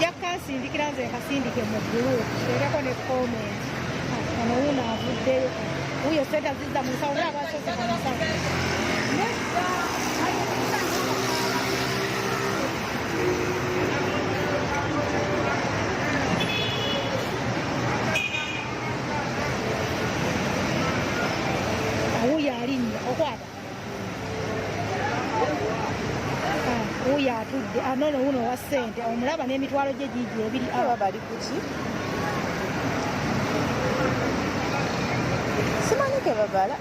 Yakasindikira nze kasindike mu ggulu erako ne comment ono wuno avuddeyo wuyo sente zizza mu nsawo olaba asoose ku nsawo wuyo alinnya okwata wuyo atudde anono wuno wa ssente omulaba n'emitwalo gye giigi ebiri aba bali kuki simanyi ke babala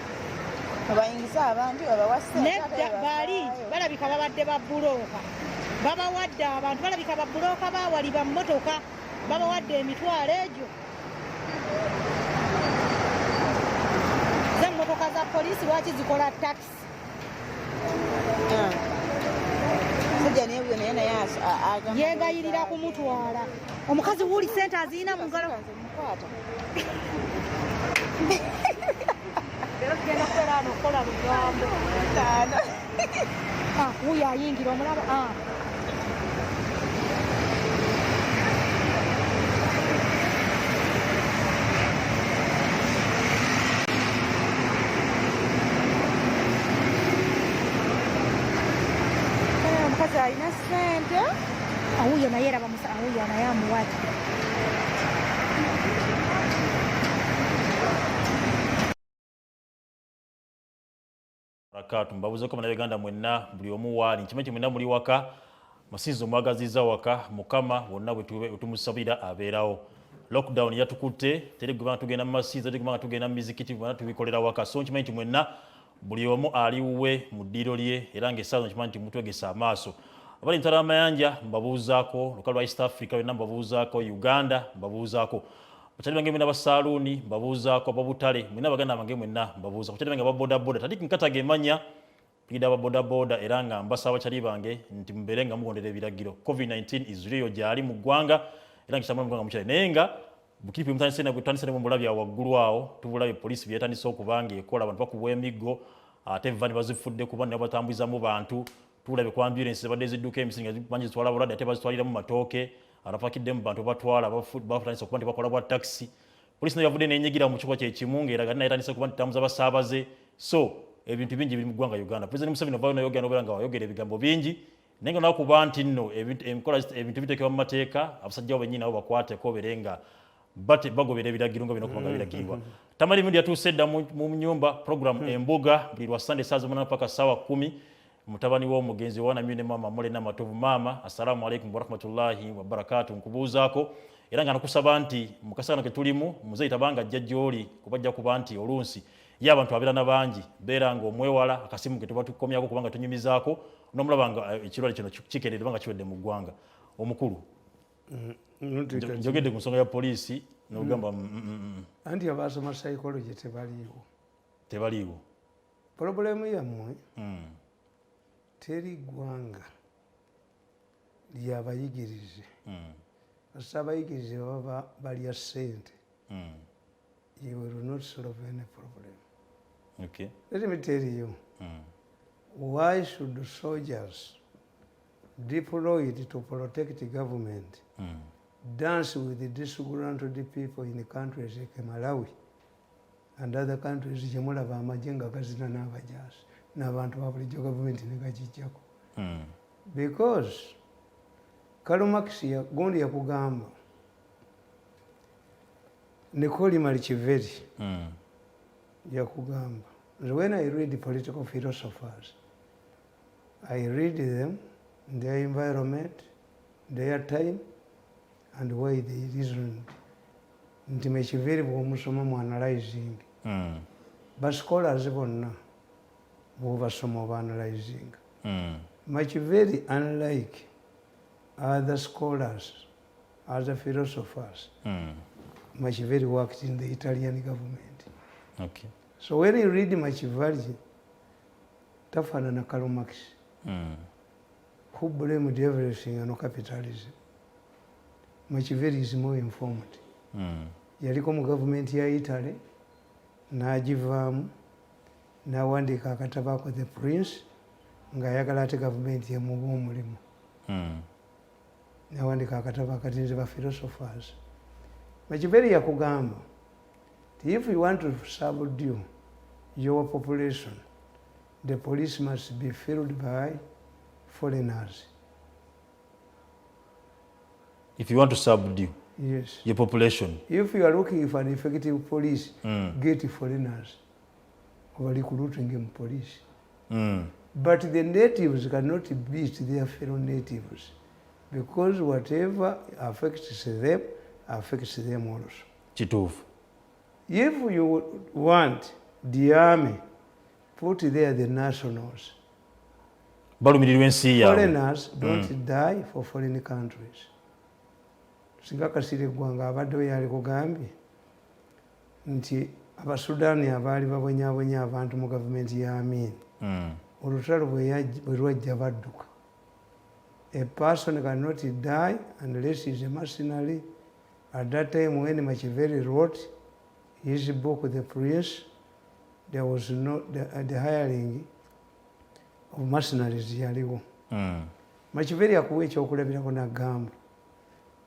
abayingiza abantu abawa ssente nedda baali balabika babadde babbulooka babawadde abantu balabika babbulooka baawaliba mmotoka babawadde emitwalo egyo z'emmotoka za poliisi lwaki zikola takisi yegayirira kumutwala omukazi wuli sente aziyina mu ngalo wuyo ayingira omulaba omukazi alina ssente awuyo naye era awuyo naye amuwaatire Barakatu mbabuze ko Uganda mwenna buli omu waali nkimanyi mwenna muli waka masinzo mwagaziza waka mukama wonna bwe tumusabira abeerawo lockdown yatukutte teregwa tugenda mu masinzo teregwa tugenda mu mizikiti bwana tubikolera waka so nkimanyi mwenna buli omu ali uwe mu ddiro lye era ng'essaawa nkimanyi mutwegesa amaaso abali ntala amayanja mbabuuzaako lukalu lwa East Africa bonna mbabuuzaako Uganda mbabuuzaako Bachali bange mwenna basaluni mbabuuzaako ababutale mwenna baganda bange mwenna mbabuuza bachali bange ababoda boda tati nkataga emanya pida ababoda boda era nga mbasa abachali bange nti mubere nga mugondera ebiragiro COVID-19 is real gyali mu ggwanga era nkitamula mu ggwanga mukyali naye nga bukiripi mutandise mu mulabya waggulu awo tubulabye poliisi byetandise okubange ekola abantu bakubwa emiggo ate vani bazifudde kuba ne batambuza mu bantu tubulabye ku ambulance badde zidduka emisinga bangi zitwala bulwadde ate bazitwalira mu matooke arafakidde mu bantu batwala bafutandise okuba nti bakola bwa taxi poliisi nayo yavudde n'enyigira mu kibuga kyekimu ng'eraga naye etandise kuba nti tambuza basaabaze so ebintu bingi biri mu ggwanga Uganda President Museveni avayo nayogera n'obeera nga wayogera ebigambo bingi naye nga nakuba nti nno ebintu biteekebwa mu mateeka abasajja bo bennyini nabo bakwateko obere nga bagobera ebiragiro nga bino okubanga biragirwa Tamale Mirundi yatuuse dda mu nyumba program Embuga buli lwa Sunday saa 8 mpaka saa 10 mutabani w'omugenzi wana mine mama mole na matovu mama assalamu alaikum wa rahmatullahi wa barakatuh nkubuuzaako era nga nakusaba nti mukasana ke tulimu muzeyi tabanga jjajjoli kubajja kuba nti olunsi ye abantu abeera nabangi beera nga omwewala akasimu ke tuba tukomyako kubanga tunyumizaako n'omulaba nga ekirwale kino kikendeedde banga kiwedde mu ggwanga omukulu njogedde ku nsonga ya poliisi n'ogamba anti abaasoma psychology tebaliiwo problemu yammwe teri ggwanga lyabayigirize kasita abayigirize baba balya ssente you will not solve any problem. Okay. Let me tell you, why should soldiers deployed to protect the government dance with the disgruntled people in countries like Malawi and other countries jemulaba amajenga gazina n'abajaasi n'abantu babulijjo government negagijjako because Karl Marx gundi yakugamba Nikoli Malichiveri yakugamba when I read political philosophers I read them, their environment, their time and why they reasoned nti Machiveri bw'omusoma mu analyzing ba scholars bonna bw'obasoma oba analyzing Machiveri unlike other scholars, other philosophers Machiveri worked in the Italian government. Okay. So when you read Machiveri, tafanana Karl Marx, who blamed everything on capitalism. Machiveri is more informed. Yaliko mu government ya Italy, n'agivaamu, n'awandiika akatabaako the prince, ng'ayagala ate government yemuwa omulimu. nawandika akatabo akati nze ba philosophers Machivery yakugamba if you want to subdue your population the police must be filled by foreigners. If you want to subdue Yes. your population. If you are looking for an effective police, get foreigners who are recruiting in police. But the natives cannot beat their fellow natives because whatever affects them also. Chitufu. If you want the army, put there the nationals. Foreigners don't die for foreign countries. Singa Kasirye Gwanga abaddewo yali kugambye nti abasudani abaali babonyabonya abantu mu gavumenti ya Amin olutalo bwe lwajja badduka. A person cannot die unless he is a mercenary. At that time when Machivery wrote his book The Prince, there was no the hiring of mercenaries yaliwo. Machivery akuwa ekyokulabirako n'agamba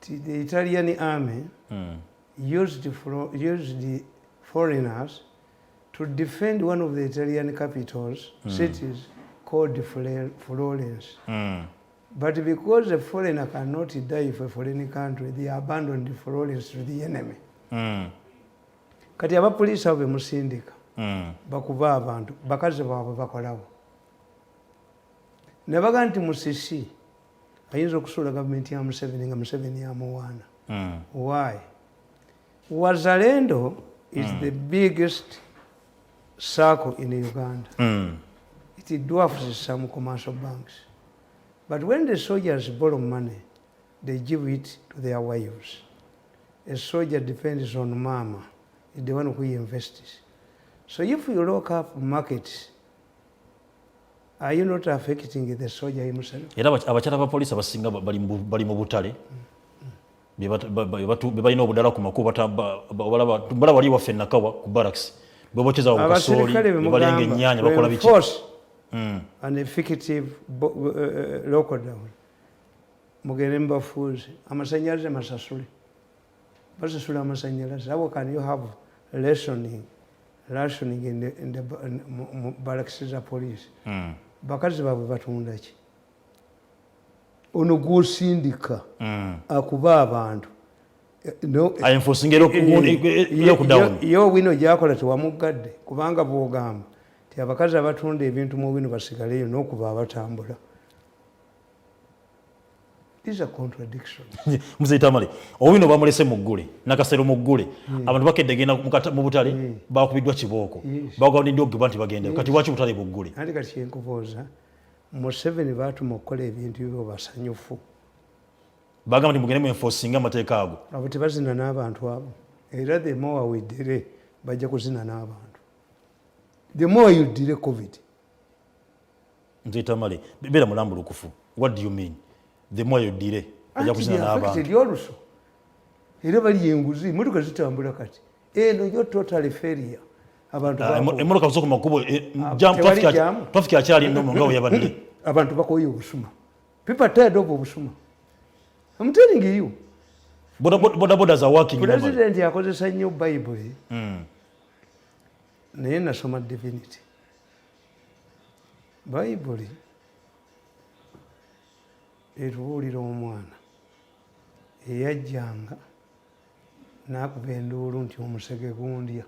the Italian army used the foreigners to defend one of the Italian capitals, cities called Florence. But because the foreigner cannot die for a foreign country, they abandoned Florence to the enemy. Kati abapoliisi abo bemusindika bakuba abantu bakazi baabwe bakolawo ne baga nti Musisi ayinza okusuula gavumenti ya Museveni nga Museveni yamuwaana. Why? Wazalendo is the biggest circle in Uganda. It dwarfs some commercial banks. But when the soldiers borrow money, they give it to their wives. A soldier depends on mama, is the one who invests. So if you lock up markets, are you not affecting the soldier himself? Era abakyala ba police abasinga bali mu butale bebalina obudala ku makubo bala wali waffe nakawa ku barracks bwebokyeza ku kasooli bebalinga ennyaanya bakola biki an effective lockdown mugende mubafuuze amasanyalaze masasule basasula amasanyalaze. How can you have rationing in the barracks za police? Bakazi baabwe batunda ki? Ono gw'osindika akuba abantu yo wino gyakola tewamugadde kubanga bw'ogamba ti abakazi abatunda ebintu mu wino basigaleyo n'okuba abatambula. These are contradictions. Mzee Tamale, owino bamulese muggule nakasero muggule abantu bakedde genda mu butale bakubiddwa kibooko bagawulidde ogibwa nti bagende kati waki butale buggule? Andi kati kyenkubooza Museveni baatuma okukola ebintu ebyo basanyufu bagamba nti mugende mu enforcing amateeka ago abo tebazina n'abantu abo era the more we delay bajja kuzina n'abantu. The more you delay COVID. Mzee Tamale beera mulambulukufu. What do you mean? The more you delay bajja kuzina n'abantu lyoluso era bali enguzi motoka zitambula kati eno yo total failure. Abantu emotoka zo ku makubo traffic akyali nnono nga weyabadde abantu bakoye obusuma. People are tired of obusuma. I'm telling you. Borders are working. President yakozesa nnyo Bible naye nasoma divinity. Bible etubuulira omwana eyajjanga n'akuba enduulu nti omusege gundya.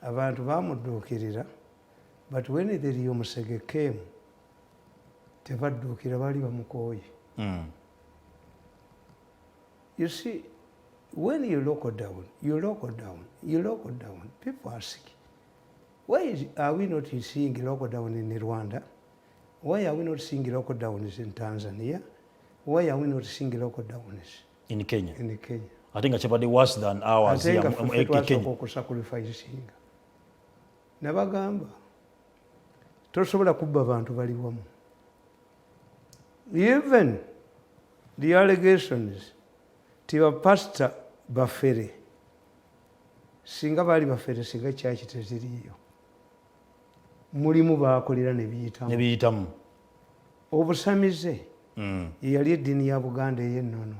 Abantu bamudduukirira but when the omusege came tebadduukira baali bamukooye. You see, when you lock down, people ask, why are we not seeing lockdown in Rwanda? Why are we not seeing lockdowns in Tanzania? Why are we not seeing lockdowns in Kenya? In Kenya. I think it's probably worse than ours here in Kenya. Nabagamba tosobola kubba abantu bali wamu. Even the allegations tiba pastor bafere singa bali bafere singa kyaki teziriyo mulimu baakolera ne biyitamu obusamize yali eddiini ya Buganda ey'ennono.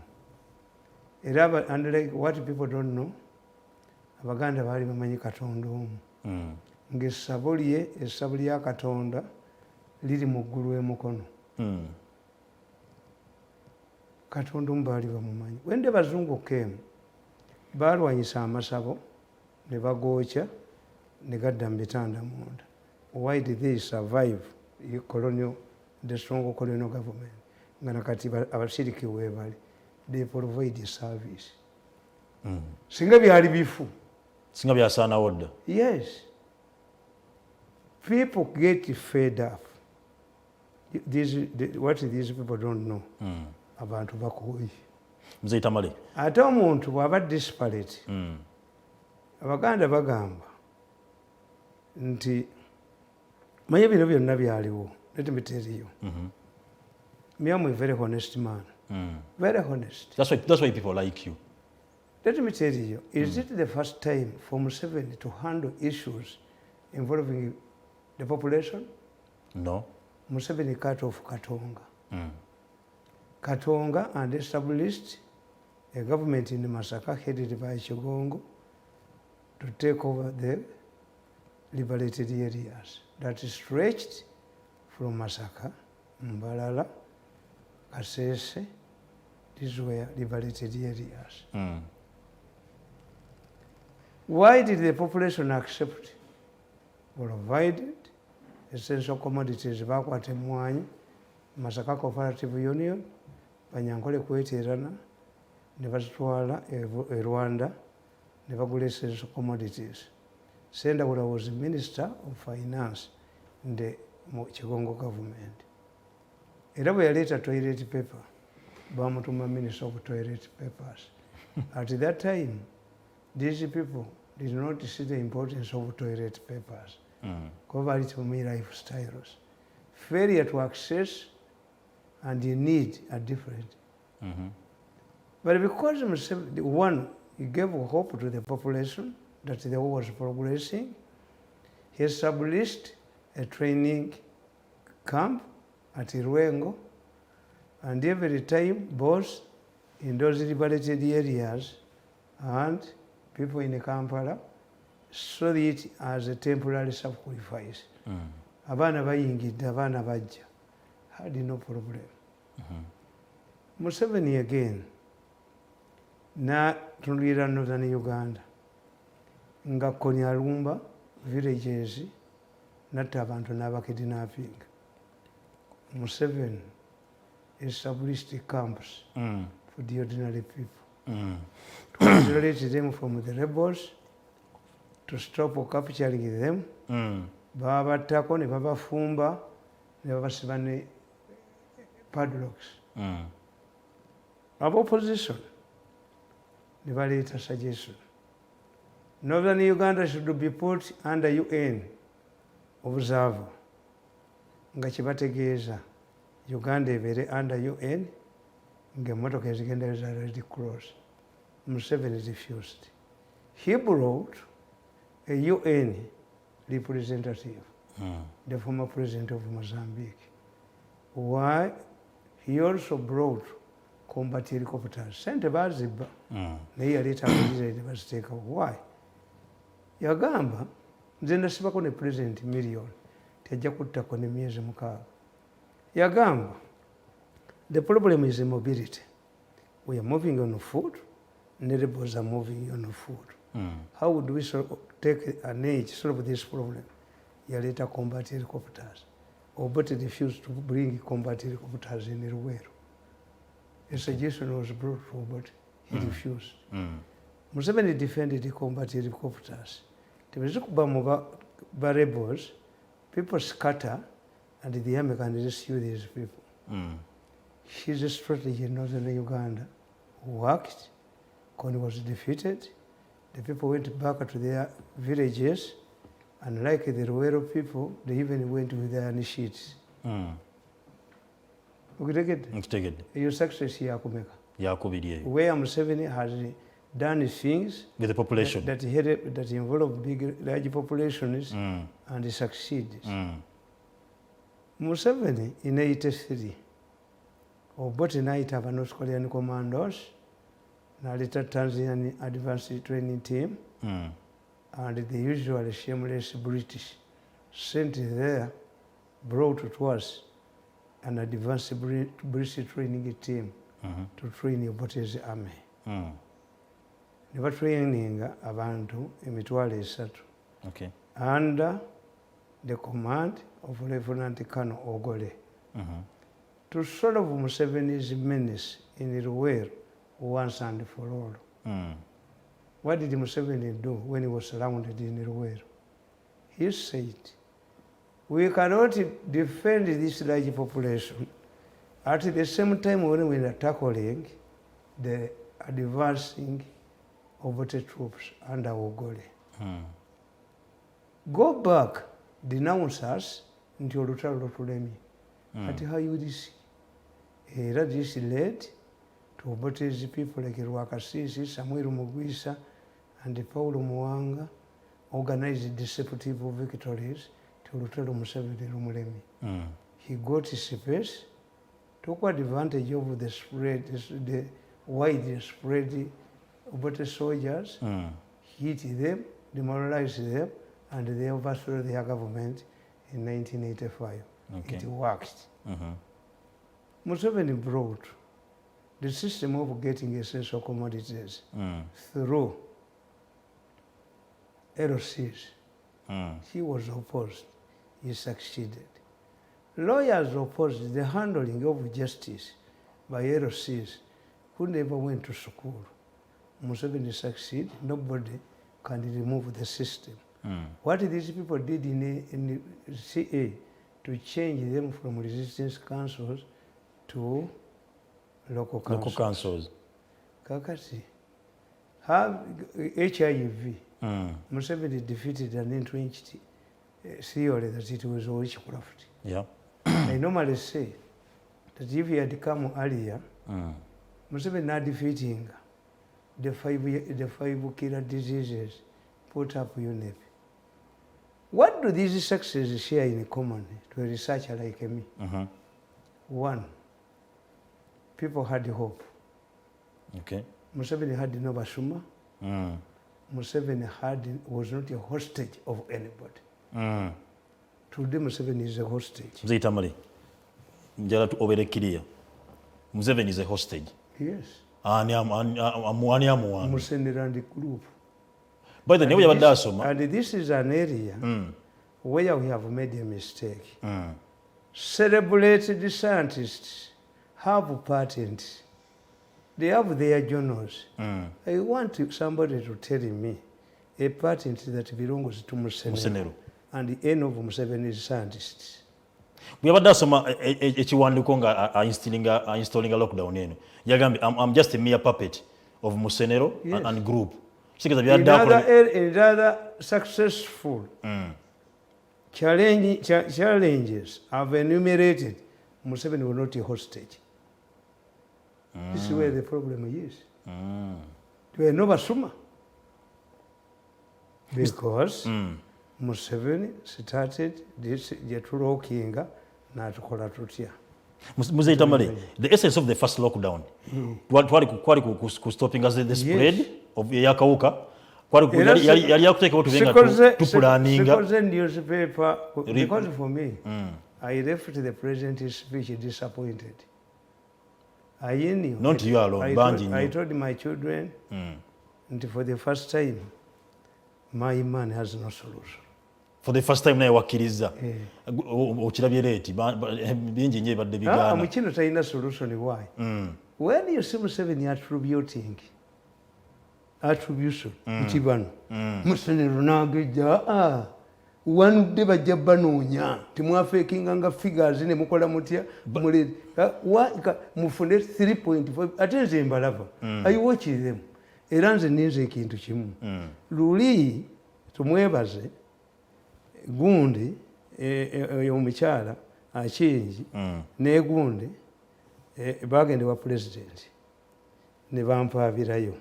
Era unlike what people don't know, Abaganda baali bamanyi Katonda omu. Ng'essabu lye, essabu lya Katonda liri mu ggulu emukono. Katonda omu baali bamumanyi. When the Bazungu came, baalwanyisa amasabo ne bagookya ne gadda mu bitanda munda. Why did they survive the strong colonial government? Nga nakati abasiriki weebali. They provide service. Singa byali bifu. Singa byasaanawo dda. Yes. People get fed up. What these people don't know. Abantu bakooye. Mzee Tamale. Ate omuntu bw'aba disparate. Abaganda bagamba nti manye bino byonna byaliwo. Let me tell you. Me, I'm a very honest man. Very honest. That's why people like you. Let me tell you, is it the first time for Museveni to handle issues involving the population? No. Museveni cut off Katonga. Katonga and established a government in Masaka headed by Chigongo to take over the liberated areas that stretched from Masaka, Mbalala, Kasese. These were liberated areas. Why did the population accept? Provided essential commodities bakwata emmwanyi, Masaka Cooperative Union, Banyankole kweteerana, ne bazitwala e Rwanda, ne bagula essential commodities. Sendawula was the Minister of Finance in the Chigongo government. Era bwe yaleeta toilet paper, bamutuma Minister of Toilet Papers. At that time, these people did not see the importance of toilet papers. Covered for me lifestyles. Failure to access and the need are different. But because one, he gave hope to the population that the war was progressing, he established a training camp at Irwengo, and every time both in those liberated areas and people in Kampala saw it as a temporary sacrifice. Abana bayingidde, abana bajja. Had no problem. Museveni again, na tunulira northern Uganda, nga Konyalumba villages, natta abantu n'abakidnapping. Museveni established camps for the ordinary people. To isolate them from the rebels, to stop capturing them, babattako ne babafumba ne babasiba ne padlocks. Opposition ne baleeta suggestion. Northern Uganda should be put under UN observer. Nga kibategeeza Uganda ebeere under UN ng'emmotoka ezigenda za Red Cross. Museveni refused. He brought a UN representative, the former president of Mozambique. Why? He also brought combat helicopters. Sente baziba. Naye yaleeta abazire ne baziteekawo. Why? Yagamba nze nasibako ne president million tajja kuttako ne myezi 6. Yagamba the problem is mobility. We are moving on foot, neighbors are moving on foot. How would we take an age to solve this problem? Yaleta combat helicopters. Obote refused to bring combat helicopters in Ruwero. A suggestion was brought forward. He refused. Museveni defended the combat helicopters. Tebezikuba mu ba rebels, people scatter and the army can rescue these people. His strategy in northern Uganda worked. Kony was defeated. The people went back to their villages, and like the Ruwero people, they even went with their sheets. Nkitegedde. Your success here, Kumeka. Yakubiri eyo. Where Museveni has done things With the population. that involve large populations and succeed. Museveni in 83 Obote n'ayita aba North Korean commandos n'aleeta Tanzanian advanced training team, and the usual shameless British sent there brought to us an advanced British training team to train Obote's army. Ne batraininga abantu emitwalo 3 under the command of Lieutenant Colonel Ogole to solve Museveni's menace in Luweero once and for all. What did Museveni do when he was surrounded in Luweero? He said, we cannot defend this large population at the same time when we are tackling the advancing Obote troops under Ogole. Go back, denounce us nti olutalo lutulemye. Ati how you this? Era this led to Obote's people like Rwakasisi, Samuel Mugwisa, and Paulo Muwanga organized deceptive victories to olutalo Museveni lumulemye. He got his space, took advantage of the spread, the wide spread Obote soldiers, hit them, demoralized them, and they overthrew their government in 1985. It worked. Museveni brought the system of getting essential commodities through LCs. He was opposed. He succeeded. Lawyers opposed the handling of justice by LCs who never went to school. Museveni succeeded. Nobody can remove the system. What these people did in the CA to change them from resistance councils to local councils. Kakati, have HIV, Museveni defeated an entrenched theory that it was witchcraft. I normally say that if he had come earlier, Museveni not defeating the five killer diseases put up UNEP. What do these successes share in common to a researcher like me? One, people had hope. Museveni had no basuma. Museveni was not a hostage of anybody. Today Museveni is a hostage. Mzee Tamale, njala tu obere clear. Museveni is a hostage. Yes. Musenera group. By the way, and this is an area where we have made a mistake. Celebrated scientists have patents. They have their journals. I want somebody to tell me a patent that belongs to Musenero and any of Museveni's scientists. We have done some ekiwanduko nga installing a lockdown eno. Yagambi, I'm just a mere puppet of Musenero and group. In other successful challenges I've enumerated, Museveni was not a hostage. This is where the problem is. There were no basuma. Because Museveni started this Jeturo Kinga, Natukola Tutia. Mzee Tamale, the essence of the first lockdown, what stopping us the spread of Yakauka, because for me, I left the president's speech disappointed. I knew. Not you alone, I told my children, and for the first time, my man has no solution. For the first time, I wakiriza. Ochirabyereti bingi nje badde bigana. Mukino talina solution why? When you see Museveni attribution mutibano Musenero n'agejja wanudde bajja banoonya temwafeekinga nga figures ne mukola mutya mufune 3.5 ate nze mbalaba I watch them era nze ninze ekintu kimu luli tumwebaze gundi omukyala akingi ne gundi bagende wa president ne bampaabirayo.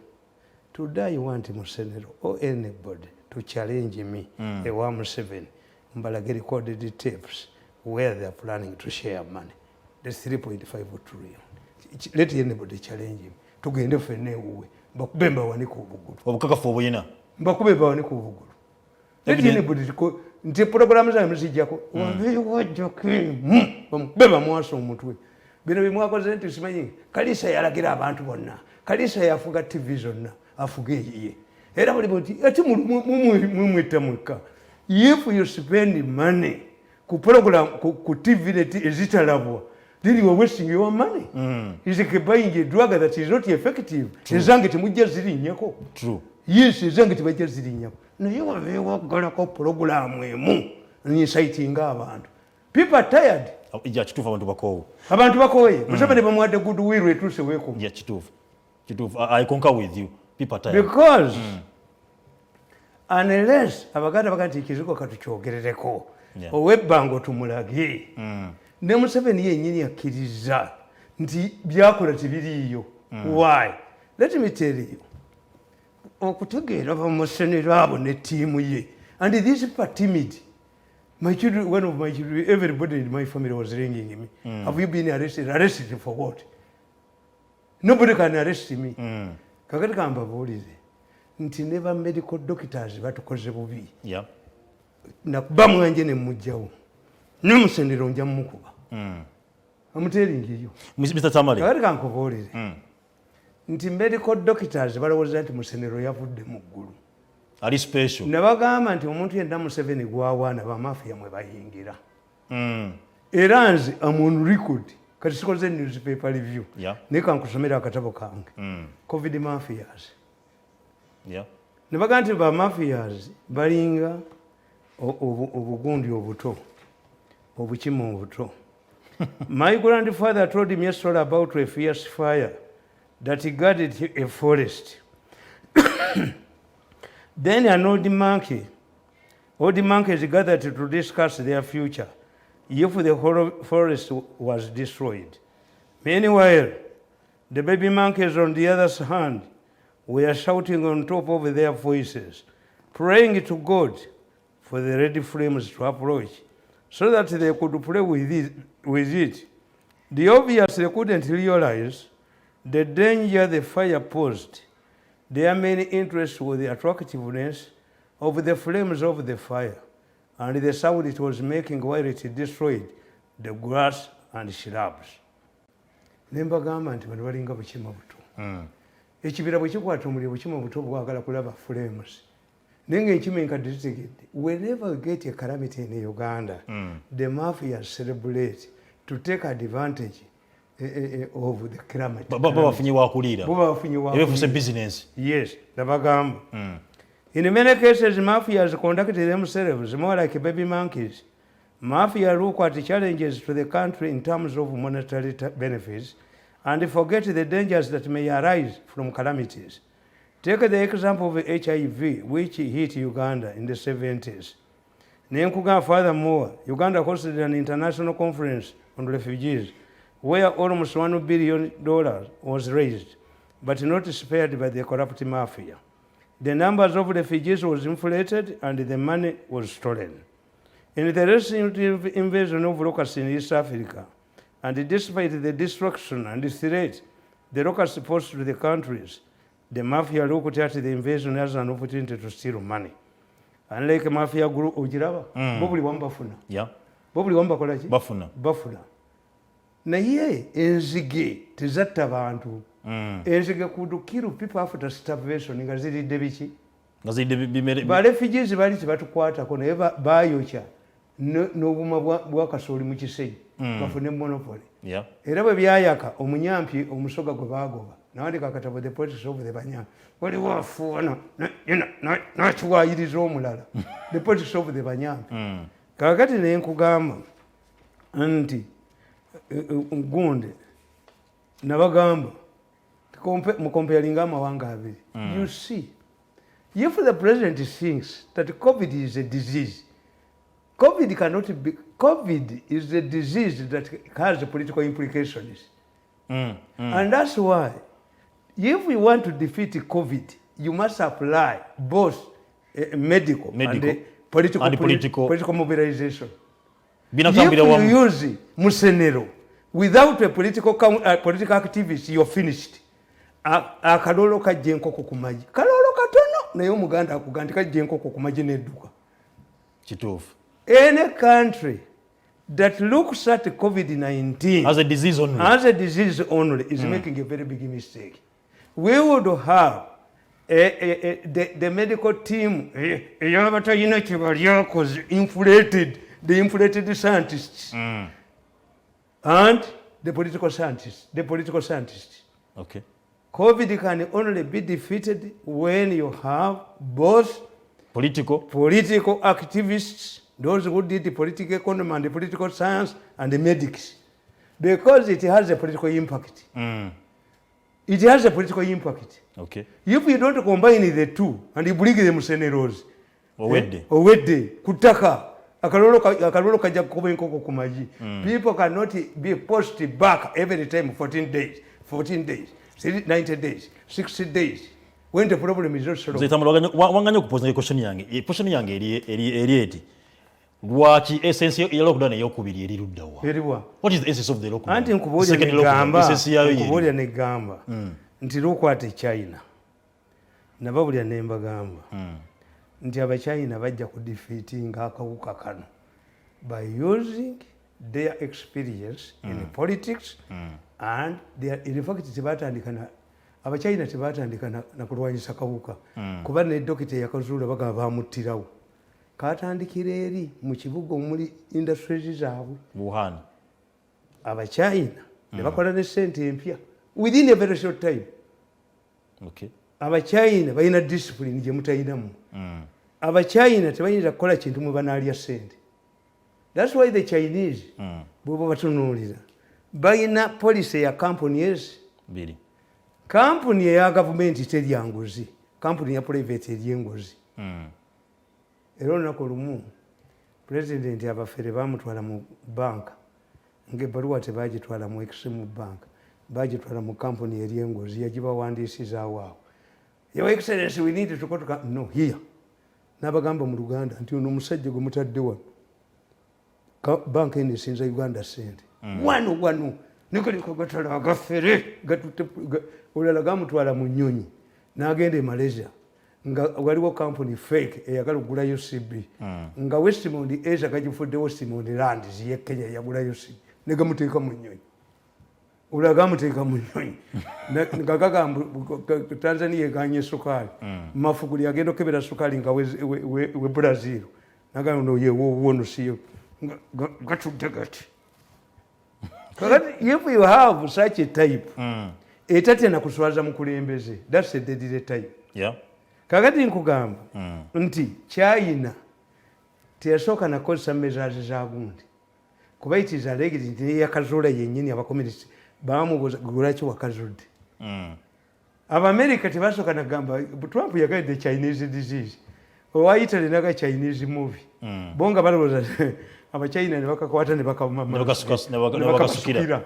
Today I want Musenero or anybody to challenge me, a 1-7, Mbalagiri recorded tapes where they are planning to share money. That's 3.5 trillion. let anybody challenge him. Tugende ffenna ewuwe mbakube mbawanika obugulu obukakafu obuyina mbakube mbawanika obugulu let anybody nti puroguramu zange muzijjako wabewajjakimu bamukube bamwasa omutwe bino bimwakoze nti simanyi kalisa yalagira abantu bonna kalisa yafuga tv zonna afuge ye era buli boti ati mumwita mwekka if you spend money ku program ku tv ezitalabwa then you are wasting your money. Is like buying a drug that is not effective. Ezange temujja zirinnyako. True. Yes, ezange tebajja zirinnyako. Naye wabeewagalako program emu nyisayitinga abantu. People are tired. Ja kituufu abantu bakoowu. Abantu bakooye. Museveni bamuwadde goodwill etuuse weekumu. Ja kituufu. Kituufu. I concur with you. People are tired. Because unless abaganda baga nti ekizigo katukyogerereko ow'ebbango tumulage. Ne Museveni yennyini akkiriza nti byakola tebiriiyo. Why? Let me tell you. Okutegeera bamusenero abo ne ttiimu ye. And these people are timid. My children, one of my children, everybody in my family was ringing me. Have you been arrested? Arrested for what? Nobody can arrest me. Kakati kambabuulize nti never medical doctors batukoze bubi. Yeah. Nakuba mwanje ne mujjawo. N'omusenero nja mmukuba. I'm telling you. Mr. Tamale. Kakati kankubuulire. Nti medical doctors balowooza nti musenero yavudde mu ggulu. Ali special. Ne bagamba nti omuntu yenna Museveni gw'awaana bamafiya mwe bayingira. Era nze am on record. Kati sikoze newspaper review. Yeah. Naye kankusomera akatabo kange. COVID mafias. Yeah. Ne bagamba nti bamafias balinga obugundi obuto. Obukimu obuto. My grandfather told me a story about a fierce fire that he guarded a forest. Then an old monkeys gathered to discuss their future if the whole forest was destroyed. Meanwhile, the baby monkeys on the other hand were shouting on top of their voices, praying to God for the red flames to approach so that they could play with it. They obviously couldn't realize the danger the fire posed. Their main interest was the attractiveness of the flames of the fire and the sound it was making while it destroyed the grass and shrubs. Nembagamba nti bano balinga bukima buto. Ekibira bwe kikwata omuliro bukima buto bwagala kulaba flames. Naye ng'enkima enkadde zitegedde. Whenever we get a calamity in Uganda, the mafia celebrate to take advantage of the climate. Baba bafunye wakulira. Baba bafunye wakulira. Ebefuse business. Yes, nabagamba. In many cases, mafias conducted themselves more like baby monkeys. Mafia look at challenges to the country in terms of monetary benefits and forget the dangers that may arise from calamities. Take the example of HIV, which hit Uganda in the 70s. Furthermore, Uganda hosted an international conference on refugees where almost $1 billion was raised, but not spared by the corrupt mafia. The numbers of refugees was inflated and the money was stolen. In the recent invasion of locusts in East Africa, and despite the destruction and the threat the locusts posed to the countries, the mafia looked at the invasion as an opportunity to steal money. Unlike mafia group, ojiraba, bobuli wambafuna. Yeah. Bobuli wambakola ki? Bafuna. Bafuna. Naye enzige tezatta bantu. Enzige could kill people after starvation nga ziridde biki? Nga ziridde bimere. Ba refugees bali tebatukwatako naye bayokya n'obuma bwa kasooli mu kisenyi bafune monopoly. Yeah. Era bwe byayaka omunyampi omusoga gwe baagoba nawandika akatabo the politics of the banyampi waliwo afuwana nakiwayiriza omulala the politics of the banyampi. Kakati naye nkugamba nti gundi nabagamba mukomparinga amawanga abiri. You see, if the president thinks that COVID is a disease, COVID cannot be. COVID is a disease that has political implications. And that's why, if we want to defeat COVID, you must apply both medical and political mobilization. If you use musenero, Without a political activist, you're finished. Akalolo kajja enkoko ku magi. Kalolo katono naye omuganda akuganda kajja enkoko ku magi n'edduka. Kituufu. Any country that looks at COVID-19 as a disease only is making a very big mistake. We would have the medical team inflated the scientists and the political scientists. Okay. COVID can only be defeated when you have both political activists, those who did the political economy and the political science, and the medics, because it has a political impact. It has a political impact. Okay. If you don't combine the two and you bring them seneros, owedde kutaka akalolo kajja kukuba enkoko ku magi. People cannot be posted back every time 14 days, 90 days, 60 days. When the problem is not solved. Wanganya okupoza question yange. Question yange eri eti. Lwaki essence ya lockdown eyokubiri eri luddawa? Eriwa. What is the essence of the lockdown? Anti nkubulya ne gamba. Nti lukwate China. Nababulya ne mbagamba. Nti Abachina bajja ku defeating akawuka kano by using their experience in politics and in fact tebatandikana Abachina tebatandikana na kulwanyisa kawuka kuba ne dokita yakazula baga bamuttirawo katandikira eri mu kibuga omuli industries zaabwe Wuhan. Abachina ne bakola ne sente empya within a very short time. Okay. Abachina balina discipline gye mutayinamu. Abachina tebayinza kukola kintu mwe banaalya sente. That's why the Chinese bw'oba batunuulira balina policy ya companies biri. Company ya government terya nguzi, company ya private erya enguzi. Era olunaku lumu president abafere bamutwala mu banka ng'ebbaluwa tebagitwala mu Exim Bank, bagitwala mu company erya enguzi yagibawandiisizaawo awo. Your Excellency, we need to go to no here. Nabagamba mu Luganda nti ono omusajja gwe mutadde wano banka eno esinza Uganda sente wano nikoliko gatwala agafere olala gamutwala mu nnyonyi n'agenda e Malaysia nga waliwo company fake eyagala okugula UCB nga Westmond Asia gagifudde Westmond Lands ye Kenya yagula UCB ne gamuteeka mu nnyonyi olala gamuteeka mu nnyonyi nga gagamba Tanzania eganye sukali mafuguli agenda okebera sukali nga we Brazil nagamba no yewo siyo gatudde gati. If you have such a type, etatena kuswaza mukulembeze, that's a dead type. Yeah. Kakati nkugamba nti China teyasooka nakozesa measures za gundi kuba it is alleged nti yakazula yennyini abakomunist bamugulaki wakazudde. Abamerika tebasooka nagamba Trump yagadde Chinese disease owa Italy naga Chinese movie bonga balowooza Abachina ne bakakwata ne bakasukira.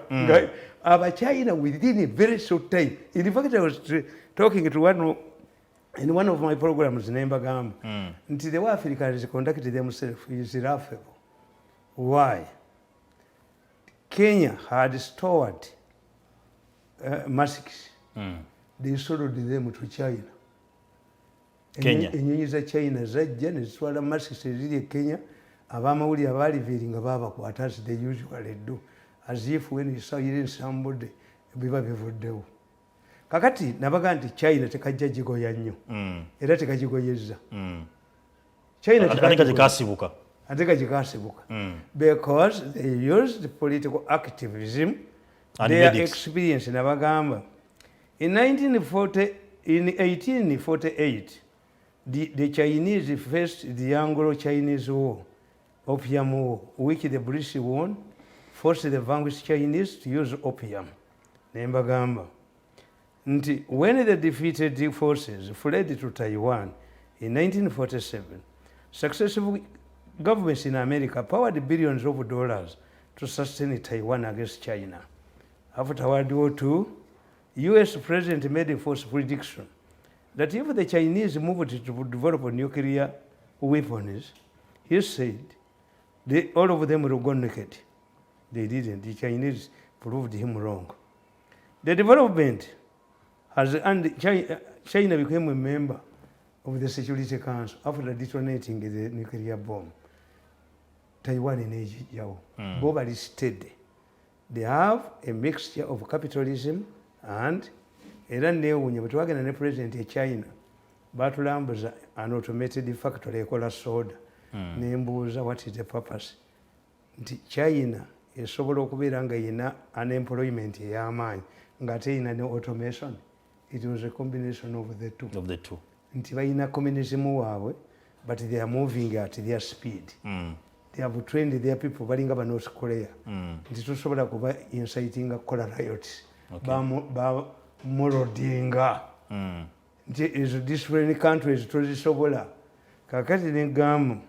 Abachina within a very short time. In fact, I was talking to one of my programs in Embuga. Until the way Africans conducted themselves is laughable. Why? Kenya had stored masks. They sold them to China. Kenya. Ennyonyi za China zajja ne zitwala masks eziri e Kenya. Abamawuli abaaliviringa babakwata as they usually do, as if when you saw hearing somebody biba bivuddewo. Kakati nabaga nti China tekajja gigoya nnyo era tekagigoyezza. China tekagikasibuka because they used political activism and their medics. Experience nabagamba in 1848 the Chinese faced the Anglo-Chinese War, Opium War, which the British won, forced the vanquished Chinese to use opium. Nembagamba. When the defeated forces fled to Taiwan in 1947, successive governments in America poured billions of dollars to sustain Taiwan against China. After World War II, US President made a false prediction that if the Chinese moved to develop nuclear weapons, he said, all of them will go naked. They didn't. The Chinese proved him wrong. The development has, and China became a member of the Security Council after detonating the nuclear bomb. Taiwan in Asia, both are steady. They have a mixture of capitalism and era neewunya bwe twagenda ne president e China batulambuza an automated factory ekola soda nembuuza what is the purpose nti China esobola okubeera nga yina unemployment ey'amaanyi ng'ate yina ne automation. It was a combination of the two. Nti bayina communism waabwe but they are moving at their speed. They have trained their people balinga ba North Korea. Nti tusobola kuba inciting kukola riots. Bamulodinga. Nti ezo different countries tozisobola. Kakati negamu.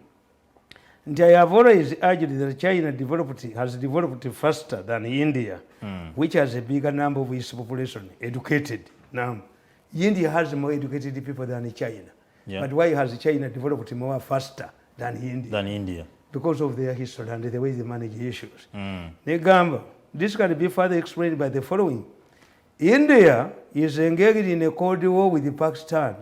Nti I have always argued that China has developed faster than India, which has a bigger number of its population educated. Now, India has more educated people than China. Yeah. But why has China developed more faster than India? Because of their history and the way they manage issues. Negamba, this can be further explained by the following. India is engaged in a cold war with Pakistan,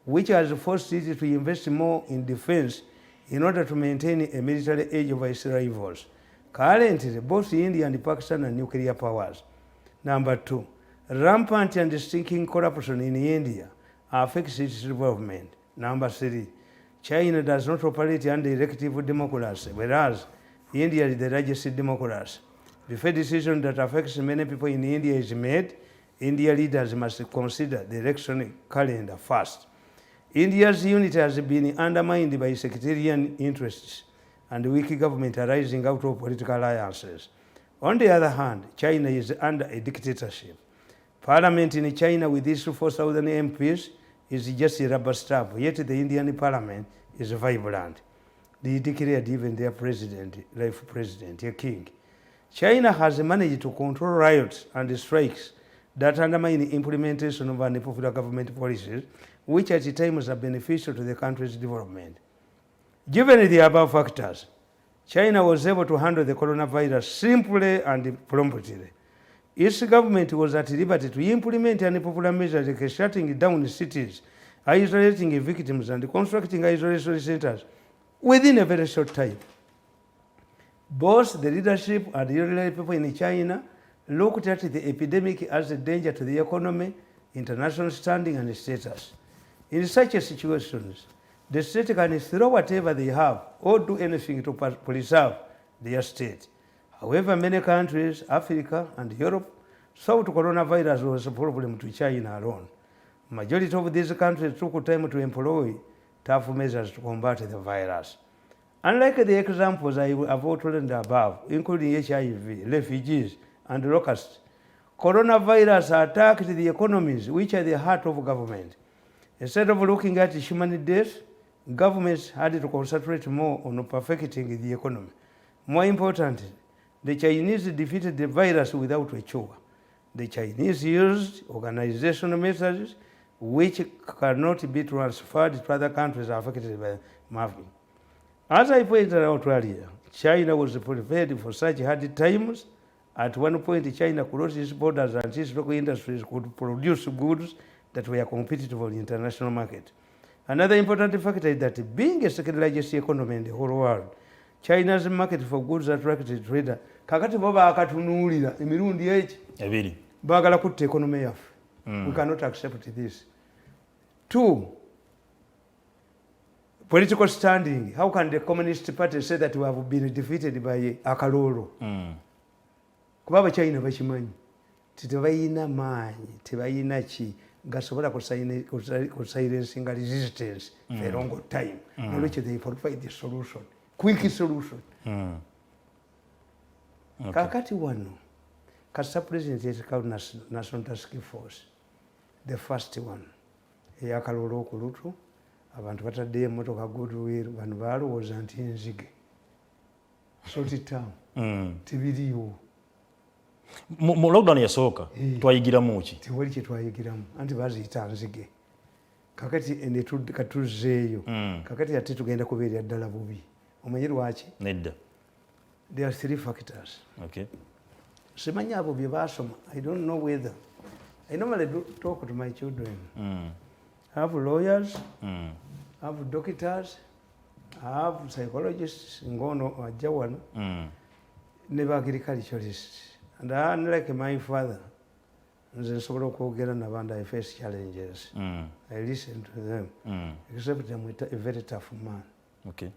which has forced it to invest more in defense in order to maintain a military edge over its rivals. Currently, both India and Pakistan are nuclear powers. Number 2, rampant and stinking corruption in India affects its development. Number 3, China does not operate under elective democracy, whereas India is the largest democracy. Before a decision that affects many people in India is made, India leaders must consider the election calendar first. India's unity has been undermined by sectarian interests and weak government arising out of political alliances. On the other hand, China is under a dictatorship. Parliament in China with its 4,000 MPs is just a rubber stamp, yet the Indian parliament is vibrant. They declared even their president, life president, a king. China has managed to control riots and strikes that undermine the implementation of unpopular government policies, which at times are beneficial to the country's development. Given the above factors, China was able to handle the coronavirus simply and promptly. Its government was at liberty to implement unpopular measures like shutting down cities, isolating victims, and constructing isolation centers within a very short time. Both the leadership and the ordinary people in China looked at the epidemic as a danger to the economy, international standing, and status. In such situations, the state can throw whatever they have or do anything to preserve their state. However, many countries, Africa and Europe, thought coronavirus was a problem to China alone. Majority of these countries took time to employ tough measures to combat the virus. Unlike the examples I have outlined above, including HIV, refugees, and locusts, coronavirus attacked the economies which are the heart of government. Instead of looking at human death, governments had to concentrate more on perfecting the economy. More importantly, the Chinese defeated the virus without a cure. The Chinese used organizational methods which cannot be transferred to other countries affected by marking. As I pointed out earlier, China was prepared for such hard times. At one point, China closed its borders and its local industries could produce goods that were competitive on the international market. Another important factor is that being the second largest economy in the whole world, China's market for goods attracted traders. Kakati baba akatunuulira emirundi eki ebiri bagala kutta economy yaffe. We cannot accept this. 2, political standing. How can the Communist Party say that we have been defeated by akalolo? Kuba China bakimanyi tebayina maanyi, tebayina ki gasobola kusilencinga resistance for a long time. In which they provide the solution, quick solution. Kakati wano, Kasa President is called National Task Force. The first one. Eyakalolo okulutu, abantu batadde emmotoka goodwill, bano balowooza nti enzige. Sort it down. Tibiriiwo. Mu lockdown yasooka twayigiramu ki? Tewali kye twayigiramu, anti baziyita nzige. Kakati katuzzeeyo. Kakati ate tugenda kubeera ddala bubi. Omanyi lwaki? Nedda. There are 3 factors. Okay. simanyi abo bye basoma. I don't know whether. I normally do talk to my children. I have lawyers, I have doctors, I have psychologists, ngono ajawano, never agriculturists. And unlike my father, nze nsobola okwogera n'abantu I face challenges. I listen to them. Except I'm a very tough man. Okay.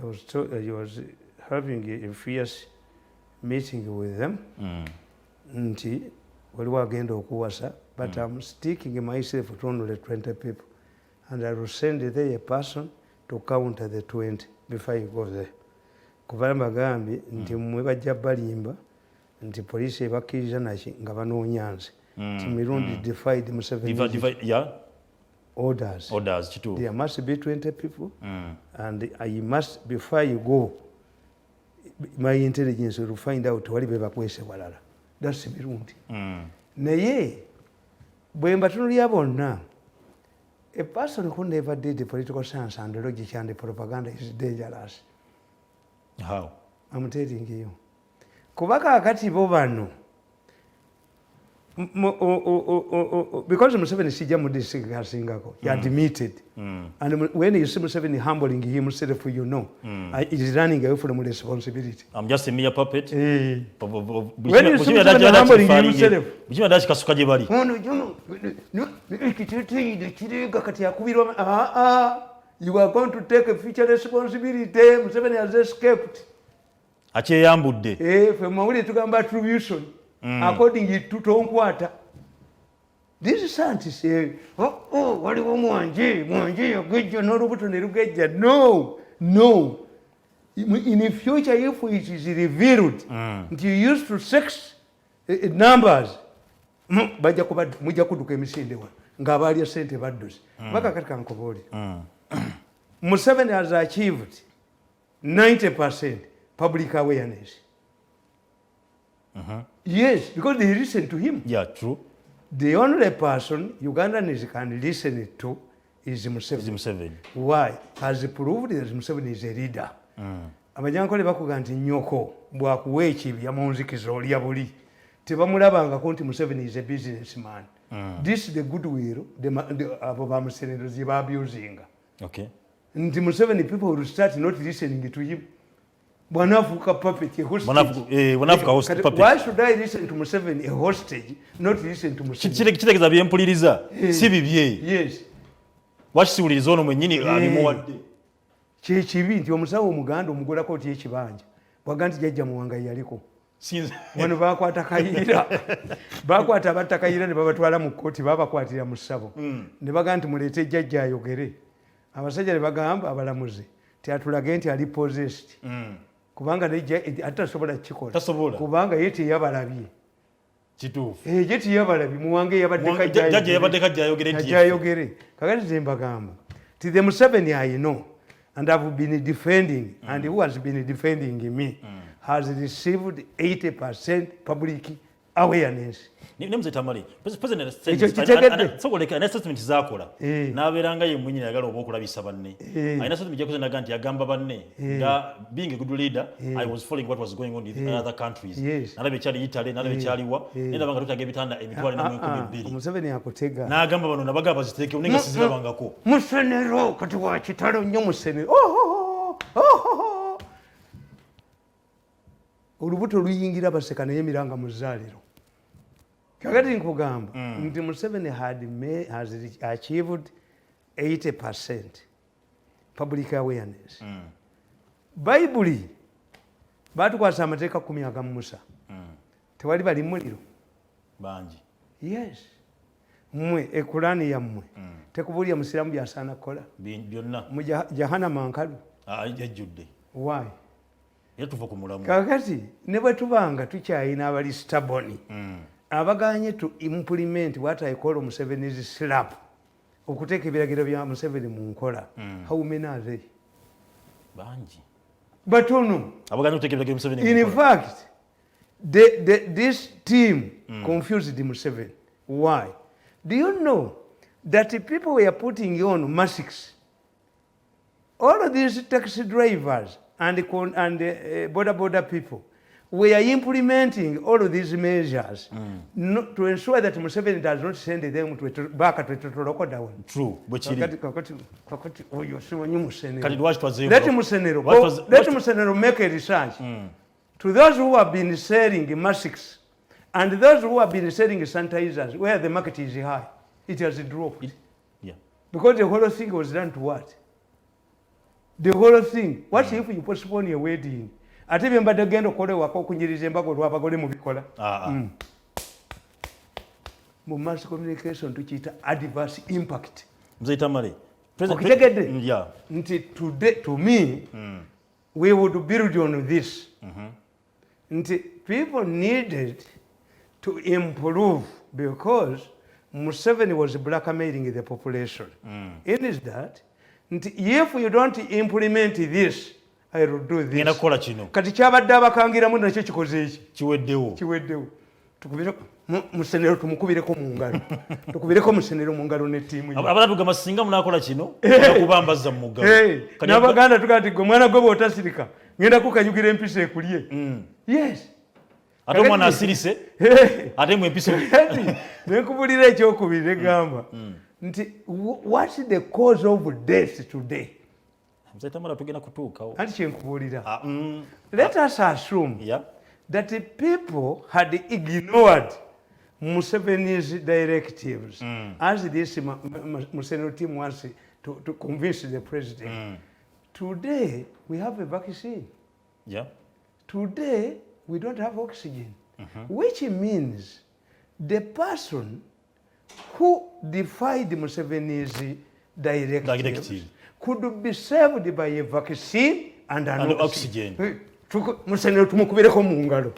I was having a fierce meeting with them. Nti waliwo agenda okuwasa, but I'm sticking myself to only 20 people. And I will send there a person to counter the 20 before you go there. Kubanga bagambye nti mmwe bajja balimba nti poliisi ebakkiriza naki nga banoonya nze. Nti Mirundi defied Museveni orders. There must be 20 people and I must, before you go, my intelligence will find out wali bebakwese walala. That's Mirundi. Naye bwe mbatunulira bonna, a person who never did the political science and logic and the propaganda is dangerous. How? I'm telling you. Kuba kakati bo bano because Museveni sijja mu district asingako, he admitted. And when you see Museveni humbling himself, you know, he is running away from responsibility. I'm just a mere puppet. When you see Museveni humbling himself, you are going to take a future responsibility. Museveni has escaped. From mawulire tugamba attribution. According to Tonkwata. This scientists say, waliwo mwanje yagejja n'olubuto ne lugejja. No. In the future, if it is revealed that you used to sex numbers, mujja kudduka emisinde wa ng'abaalya ssente baddusi. Baka kati kankoboole. Museveni has achieved 90% public awareness. Yes, because they listen to him. Yeah, true. The only person Ugandans can listen to is Museveni. Why? Has proved that Museveni is a leader. Abanyankole bakuga nti nnyoko bw'akuwa ekibya mu nzikiza olya buli. Tebamulabangako nti Museveni is a businessman. This is the goodwill abo bamusenero gye babyuzinga. Okay. Nti Museveni, people will start not listening to him. Wanafuka puppet, a hostage. Why should I listen to Museveni, a hostage, not listen to Museveni? Kitegeza byempuliriza si bibye. Yes. Wakisiwuliriza ono mwennyini abimuwadde. Kyekibi nti omusawo omuganda omugolako oti ekibanja bwaga nti jjajja muwanga yaliko. Wano bakwata kayira. Bakwata abatta kayira ne babatwala mu kkooti, babakwatira mu ssabo. Ne baga nti muleete jjajja ayogere. Abasajja ne bagamba abalamuzi ti atulage nti ali possessed. Kubanga atasobola kikola. Kubanga ye teyabalabye. Kituufu. Ye teyabalabye muwange yabadde kajja ayogere. Kakati nze mbagamba ti the Museveni I know and I've been defending and who has been defending me has received 80% public awareness. Nemze Tamale. President sogoleka na statement zakola. Naberanga ye mwennyini yagala okulabisa banne. Aina statement yakoze naga nti agamba banne nga being a good leader I was following what was going on in other countries. Nalabe kyali Italy, nalabe kyaliwa. Nenda banga tutaga ebitanda emitwale na 12. Museveni akutega. N'agamba bano nabaga baziteeke unenga sizirabangako. Musenero kati wa kitalo nnyo musenero. Olubuto luyingira baseka naye emiranga mu zzaaliro. Kakati nkugamba nti Museveni has achieved 80% public awareness. Bayibuli batukwasa amateeka 10 aga Musa. Tewali bali muliro bangi. Yes. Mmwe ekulani yammwe tekubulya musiramu byasaana kukola byonna mu Jahannama nkalu. Ejjudde. Why? Yatuva ku mulamu. Kakati ne bwe tubanga tukyayina abali stubborn. Abaganye to implement what I call Museveni's slap. Okuteeka ebiragiro bya Museveni mu nkola. How many are they? Bangi. Batono. Abaganye okuteeka ebiragiro Museveni mu nkola. In fact, this team confused Museveni. Why? Do you know that people were putting on masks? All of these taxi drivers and border people we are implementing all of these measures to ensure that Museveni does not send them back to lockdown. True. Let Musenero make a research. To those who have been selling masks and those who have been selling sanitizers, where the market is high, it has dropped. Because the whole thing was done to what? The whole thing. What if you postpone your wedding? Ate mbadde genda okukolewa okunyiriza embago lw'abagole mu bikola. Mu mass communication tukiyita adverse impact. Mzee Tamale. Okitegedde? Nti today, to me, we would build on this. Nti people needed to improve because Museveni was blackmailing the population. It is that, if you don't implement this, I will do this. Kati kyabadde abakangiramu nakyo kikoze eki? Kiweddewo. Musenero tumukubireko mu ngalo. Tukubireko Musenero mu ngalo ne ttiimu ye. Abala tugamba singa munakola kino kubambaza mu mugabo. N'Abaganda tugamba gwe mwana gwe bw'otasirika ngenda kukanyugira empisa ekulye. Yes. Ate omwana asirise ate mu empisa nekubulira ekyokubiri egamba nti what's the cause of death today? Mzee Tamale tugenda kutuukawo. Anti kyenkubulira. Let us assume that the people had ignored Museveni's directives as this Musenero team wants to convince the president. Today we have a vaccine. Today we don't have oxygen, which means the person who defied Museveni's directives could be saved by a vaccine and an oxygen. Musenero tumukubireko mu ngalo.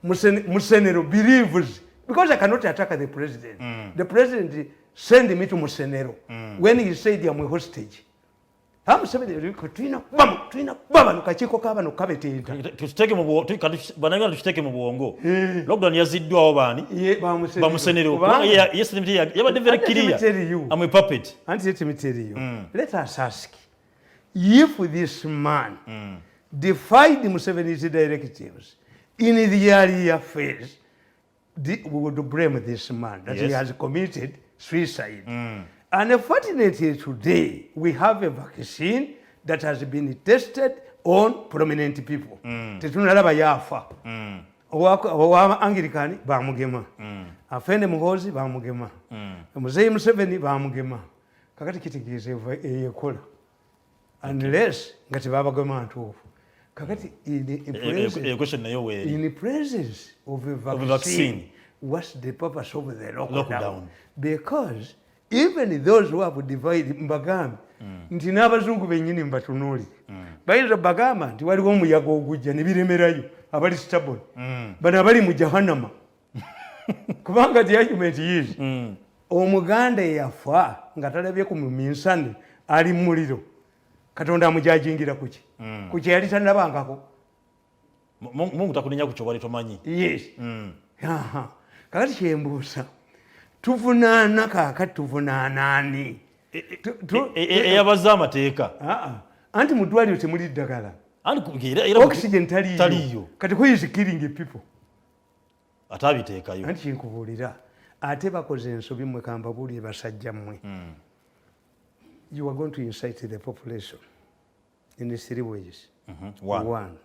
Musenero believes, because I cannot attack the president. The president sent me to Musenero when he said I'm a hostage. Museveni tulina baba nukakiiko k'abano kabetenta. Tushiteke mu bwongo. Lockdown yaziddwawo baani? Bamusenero. Yabadde very clear. I'm a puppet. Let me tell you. Let us ask, if this man defied Museveni's directives in the earlier phase, we would blame this man that he has committed suicide. Unfortunately, today we have a vaccine that has been tested on prominent people. Tetunalaba yafa. Owa Anglikani bamugema. Afende Muhoozi bamugema. Mzee Museveni bamugema. Kakati kitegeeza eyekola. Unless nga tebabagema ntuufu. Kakati in the presence of a vaccine, what's the purpose of the lockdown? Because even those who have divided Mbagambi, nti n'abazungu bennyini mbatunuuli. Bayinza bagamba nti waliwo omuyaga ogujja ne biremerayo abali stubborn. Bano abali mu jahannama. Kubanga the argument is, Omuganda yafa nga talabye ku minsane ali mu muliro. Katonda amujajingira kuki? Kuki yali tannabangako? Mungu takunenya ku kyo wali tomanyi. Yes. Kakati kyembuusa. Tuvunaana kaakati tuvunaana ani? Eyabaza amateeka. Anti mu ddwaliro temuli ddagala. Oxygen taliyo. Kati who is killing people? Ate abiteekayo. Anti kyenkubuulira. Ate bakoze ensobi mmwe kambabuulire basajja mmwe. You are going to incite the population in these 3 ways. One,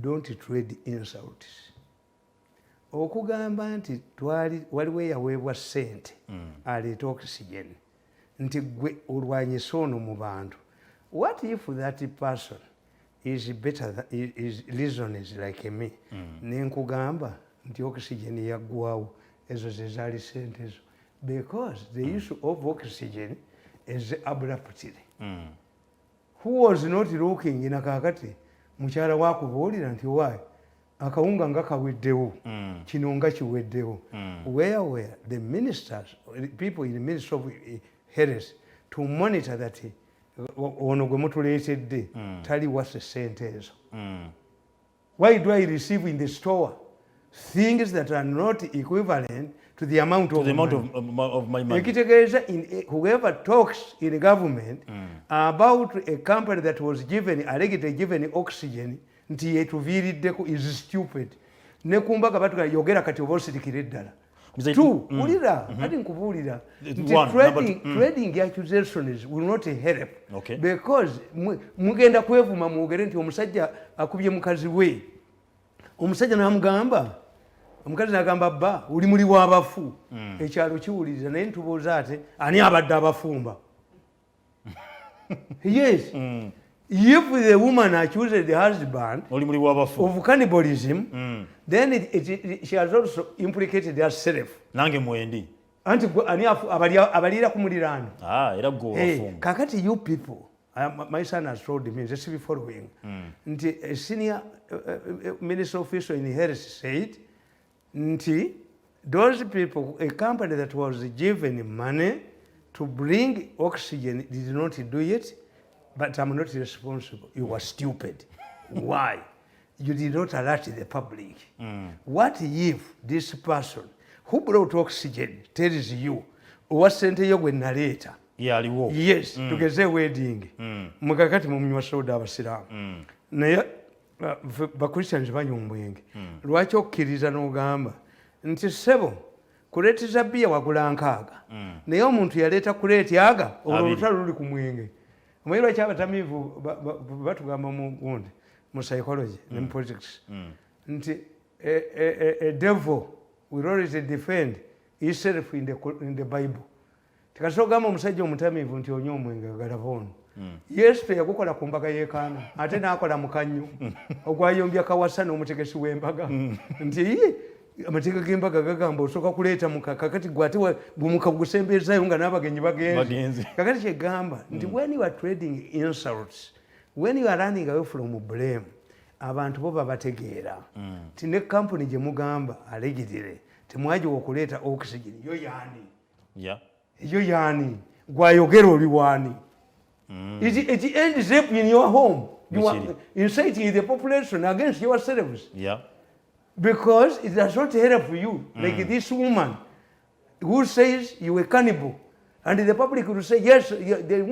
don't trade insults. Okugamba nti waliwo eyaweebwa ssente aleeta oxygen nti gwe olwanyisa ono mu bantu. What if that person is better is reasons like me? Nenkugamba nti oxygen yaggwawo, ezo ze zaali ssente ezo. Because the issue of oxygen is abruptly. Who was not looking in kakati mukyala wakubuulira nti why akawunga nga kaweddewo kino nga kiweddewo. Where were the ministers, people in the Ministry of Health to monitor that ono gwe mutuleetedde tali wase ssente ezo? Why do I receive in the store things that are not equivalent to the amount of my money? Ekitegeeza whoever talks in government about a company that was given, allegedly given oxygen nti yetuviiriddeko is stupid ne kumbaga batugala yogera kati oba osirikira eddala ulira ati nkubuulira nti trading accusations will not help because mugenda kwevuma mwogere nti omusajja akubye mukazi we omusajja n'amugamba omukazi n'agamba bba oli muli w'abafu ekyalo kiwuliriza naye ntubuuza ate ani abadde abafumba yes if the woman accuses the husband of cannibalism then she has also implicated herself nange mwendi anti ani abalira ku muliraano era gwe wafumba kakati you people my son has told me just be following nti a senior minister official in health said nti those people a company that was given money to bring oxygen did not do it. But I'm not responsible. You were stupid. Why? You did not alert the public. What if this person who brought oxygen tells you, what sent you when narrator? Yes, tugeze wedding. Mukakati munywa soda abasiramu. Naye bakristians banyumbwenge. Lwaki okkiriza n'ogamba nti sebo kuleetiza bbiya wagula nkaaga. Naye omuntu yaleeta kuleetyaga olwo olutalo luli ku mwenge. Mwero kyabatamivu batugamba mugundi mu psychology ne politics nti a devil will always defend himself in the Bible. Tikasogamba omusajja omutamivu nti onyo omwenge galavono Yesu yakukola ku mbaga y'ekaana ate n'akola mu kanyu ogwayombya kawasa n'omutegesi w'embaga nti amateeka g'embaga gagamba osooka kuleeta mukaka kati gwate gumuka gusembezayo nga n'abagenyi bagenzi kakati kyegamba nti when you are trading insults when you are running away from blame abantu bo babategeera ti ne kampuni gye mugamba allegedly temwagiwa okuleeta oxygen yo yaani yo yaani gwayogera oli waani it ends up in your home you are inciting the population against yourselves because it does not help you like this woman who says you were cannibal and the public will say yes the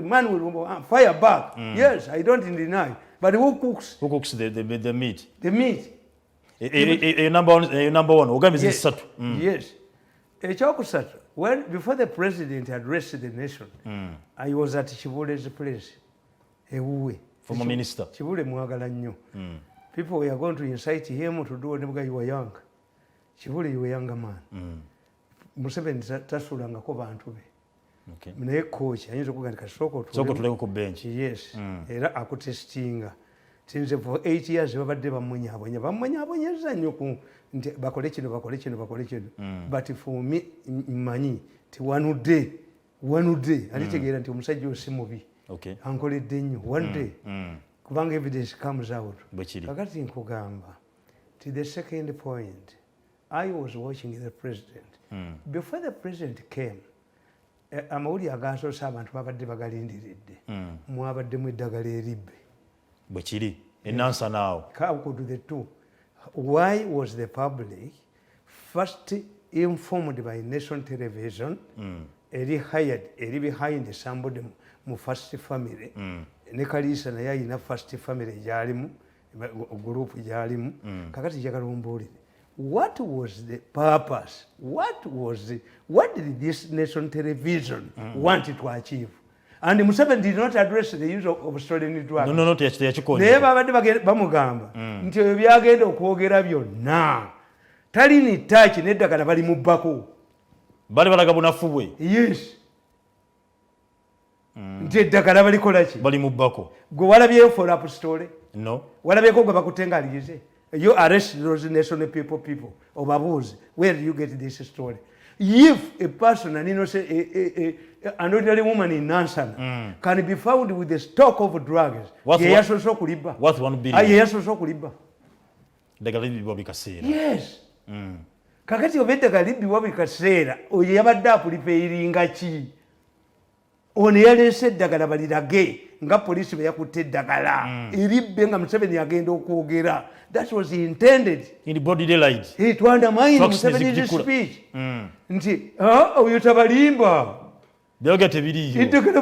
man will fire back yes I don't deny but who cooks the meat number one ogambiza esatu yes ekyokusatu when before the president addressed the nation I was at Chibule's place ewuwe former minister Chibule mwagala nnyo people were going to incite him to do whatever you were young. Chibule you were younger man. Museveni tasulangako bantu be. Okay. Naye coach ayinza okugandika soko tuleko ku bench. Yes. Era akutestinga. Since for 8 years babadde bamwenyabonyeza nnyo ku nti bakole kino. But for me manyi ti one day alitegeera nti omusajja osi mubi. Okay. Ankoledde nnyo one day. Kubanga evidence comes out. Kakati nkugamba. To the second point, I was watching the president. Before the president came, amawulire agaasoosa abantu babadde bagalindiridde. Mwabaddemu eddagala eribbe. Bwe kiri. Enansa naawo. How could the two? Why was the public first informed by nation television, eri behind somebody mu first family, ne Kalisa naye alina first family gyalimu, group gyalimu, kakati njagala ombuulire. What was the purpose? What did this nation television want to achieve? And Museveni did not address the use of stolen drugs. No, teyakikonya. Naye babadde bamugamba nti ebyo byagenda okwogera byonna talini ttaki n'eddagala bali mu bbako. Bali balaga bunafu bwe. Yes. Nti eddagala balikola ki? Bali mu bbako. Gwe walabyeyo follow-up story? No. Walabyeko gwe bakutenga aliyize? You arrest those national people. Obabuuze, where do you get this story? If a person, an innocent, an ordinary woman in Nansana can be found with a stock of drugs, worth 1 billion. Yes. Kakati obeddaga libbibwa buli kaseera oyo yabadde apulipeeringa ki? Ono yaleese eddagala balirage nga poliisi bwe yakutte eddagala eribbe nga Museveni agenda okwogera. That was intended. In broad daylight. To undermine Museveni's speech. Nti oyo tabalimba. Byogera tebiriyo. Eddagala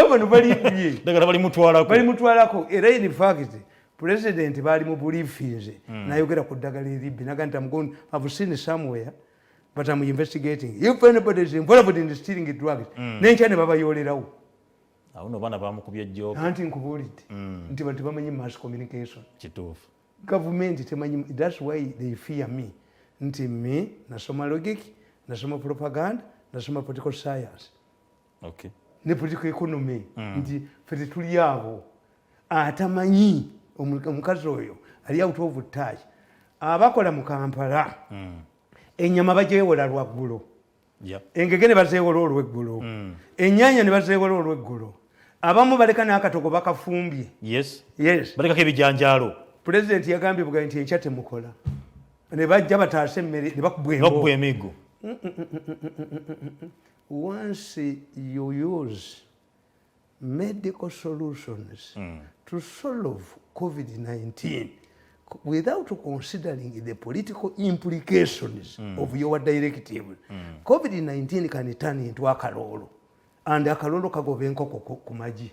bano balibbye. Eddagala balimutwalako. Era in fact president bali mu briefings nayogera ku ddagala eribbi naga nti I've seen somewhere but I'm investigating if anybody is involved in stealing drugs nenkya ne babayolerawo awo bana bamukubye ejjooba anti nkubuulidde nti bantu bamanyi mass communication kituufu government temanyi that's why they fear me nti me nasoma logic nasoma propaganda nasoma political science okay ne political economy nti fete tuli abo atamanyi omukazi oyo ali out of touch abakola mu Kampala ennyama bajeewola lwaggulo engege ne bazeewola olweggulo ennyanya ne bazeewola olweggulo abamu baleka n'akatogo bakafumbye yes balekako ebijanjaalo president yagambye buga nti enkya temukola ne bajja bataasa emmere ne bakubwa emigo once you use medical solutions to solve COVID-19 without considering the political implications of your directive, COVID-19 can turn into a kalolo, and a kalolo kagoba enkoko ku magi.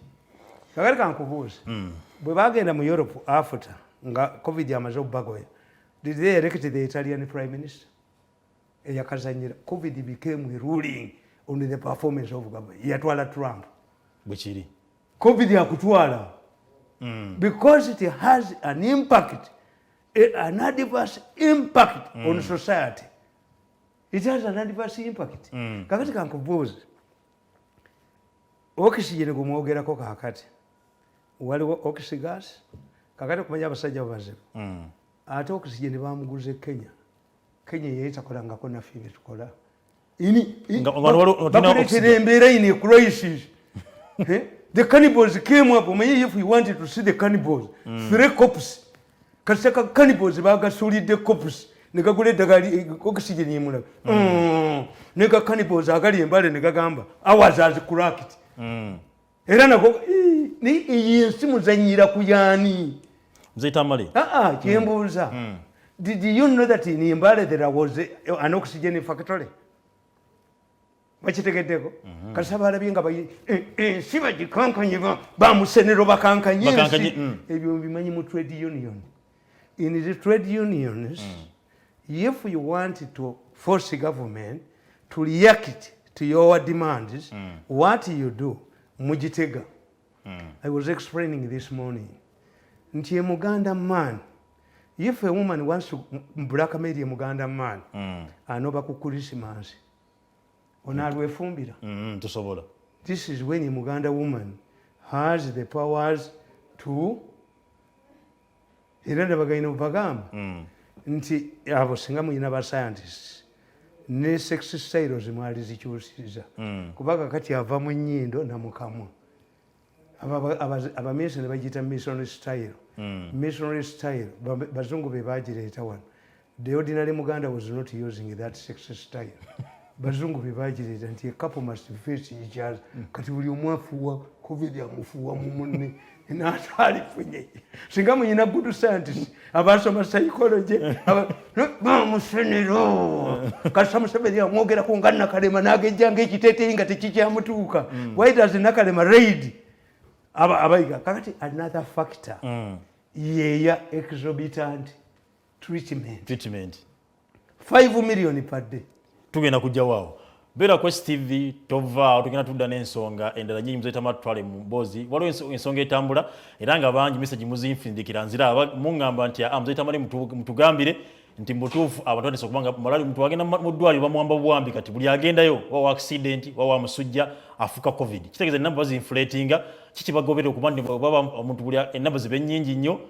Kakati kankubuuza bwe bagenda mu Europe after nga COVID yamaze okubagoya, did they elect the Italian Prime Minister? Eyakazanyira COVID became a ruling on the performance of government. Yatwala Trump. Bwekiri. COVID yakutwala. Because it has an impact, an adverse impact on society. It has an adverse impact. Kakati kankubuuza. Oxygen gumwogerako kakati. Waliwo oxygas. Kakati kumanya abasajja bazibu. Ate oxygen bamuguze Kenya. Kenya yeetakolangako naffe byetukola. Bakuleetera embeera in a crisis. The cannibals came up. If we wanted to see the cannibals, 3 cops. Kasaka cannibals bagasuulidde cops. Ne gagula eddagala oxygen yemulaga. Ne ga cannibals agali embale ne gagamba ours has cracked. Era nako iyi ensi muzannyira ku yaani. Mzee Tamale. Kyembuuza. Did you know that in Mbale there was an oxygen factory? Bakitegeddeko kasaba alabye nga ensi bagikankanye bamusenero bakankanye ebyo bimanyi mu trade union. In the trade unions, if you want to force the government to react to your demands, what you do, mujitega. I was explaining this morning. Nti a Muganda man, if a woman wants to blackmail a Muganda man, anoba ku Christmas, onalwefumbira. This is when a Muganda woman has the powers to era ndabagayina bagamba nti abo singa muyina ba scientists ne sex styles mwali zikyusiza kubaga kati ava mu nnyindo na mukamwa abamisoni bagiyita missionary style. Missionary style bazungu be bagireeta wano. The ordinary Muganda was not using that sex style. Bazungu be bagireeta nti a couple must face each other. Kati buli omu afuuwa COVID amufuuwa mu munne n'atalifunye. Singa muyina good scientist abasoma psychology bamusenero kasa Museveni amwogerako nga Nakalema n'agejjanga ekiteeteeyi nga tekikyamutuuka. Why does Nakalema raid abayiga? Kakati another factor yeya exorbitant treatment 5 million per day. Tugenda kujja waawo beera Quest TV tova tugenda tudda n'ensonga endala nyingi Mzee Tamale twale mu mbozi waliwo ensonga etambula era nga bangi message muzinfindikira nzira mungamba nti Mzee Tamale mutugambire nti mbutuufu abantu badesa kubanga malali mtu agenda mu ddwaliro bamuwamba bwambi kati buli agendayo wa accident wa musujja afuka COVID kitegeeza namba bazinflatinga kikibagoberera okubandi baba omuntu buli enamba zibe nnyingi nnyo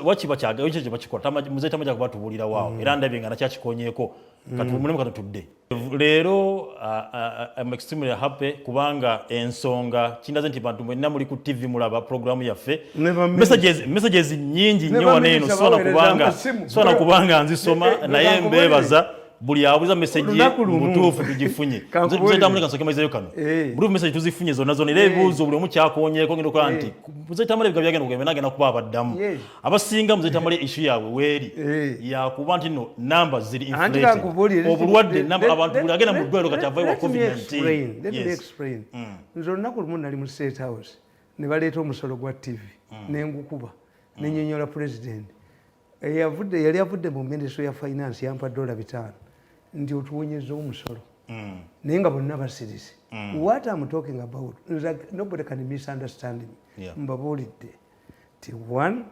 wakiba kyaga ekyo kibakikola Mzee Tamale kubatubulira waawo era ndabye nga nakyakikonyeeko kati mulemu katutudde leero I'm extremely happy kubanga ensonga kindaze nti bantu mwenna muli ku TV mulaba programu yaffe messages nyingi nnyo waneeno sona kubanga nzisoma naye mbebaza buli abuza message mutuufu tugifunye Mzee Tamale kansoke maizeyo kano buli message tuzifunye zonna era ebibuuzo buli omu kyakonyeeko ngendo kwa nti Mzee Tamale byagenda kugenda nagenda kuba abaddamu abasinga Mzee Tamale issue yaabwe weeri yakuba nti no numbers ziri inflated obulwadde abantu buli agenda mu ddwaliro kati avayo wa COVID-19. Let me explain. Nze olunaku lumu nali mu State House ne baleeta omusolo gwa TV nengukuba nenyonyola president yali avudde mu ministry ya finance yampa $5 nti otuwonyeza omusolo naye nga bonna basirisi. What I'm talking about is like nobody can misunderstand me. Mbabuulidde ti one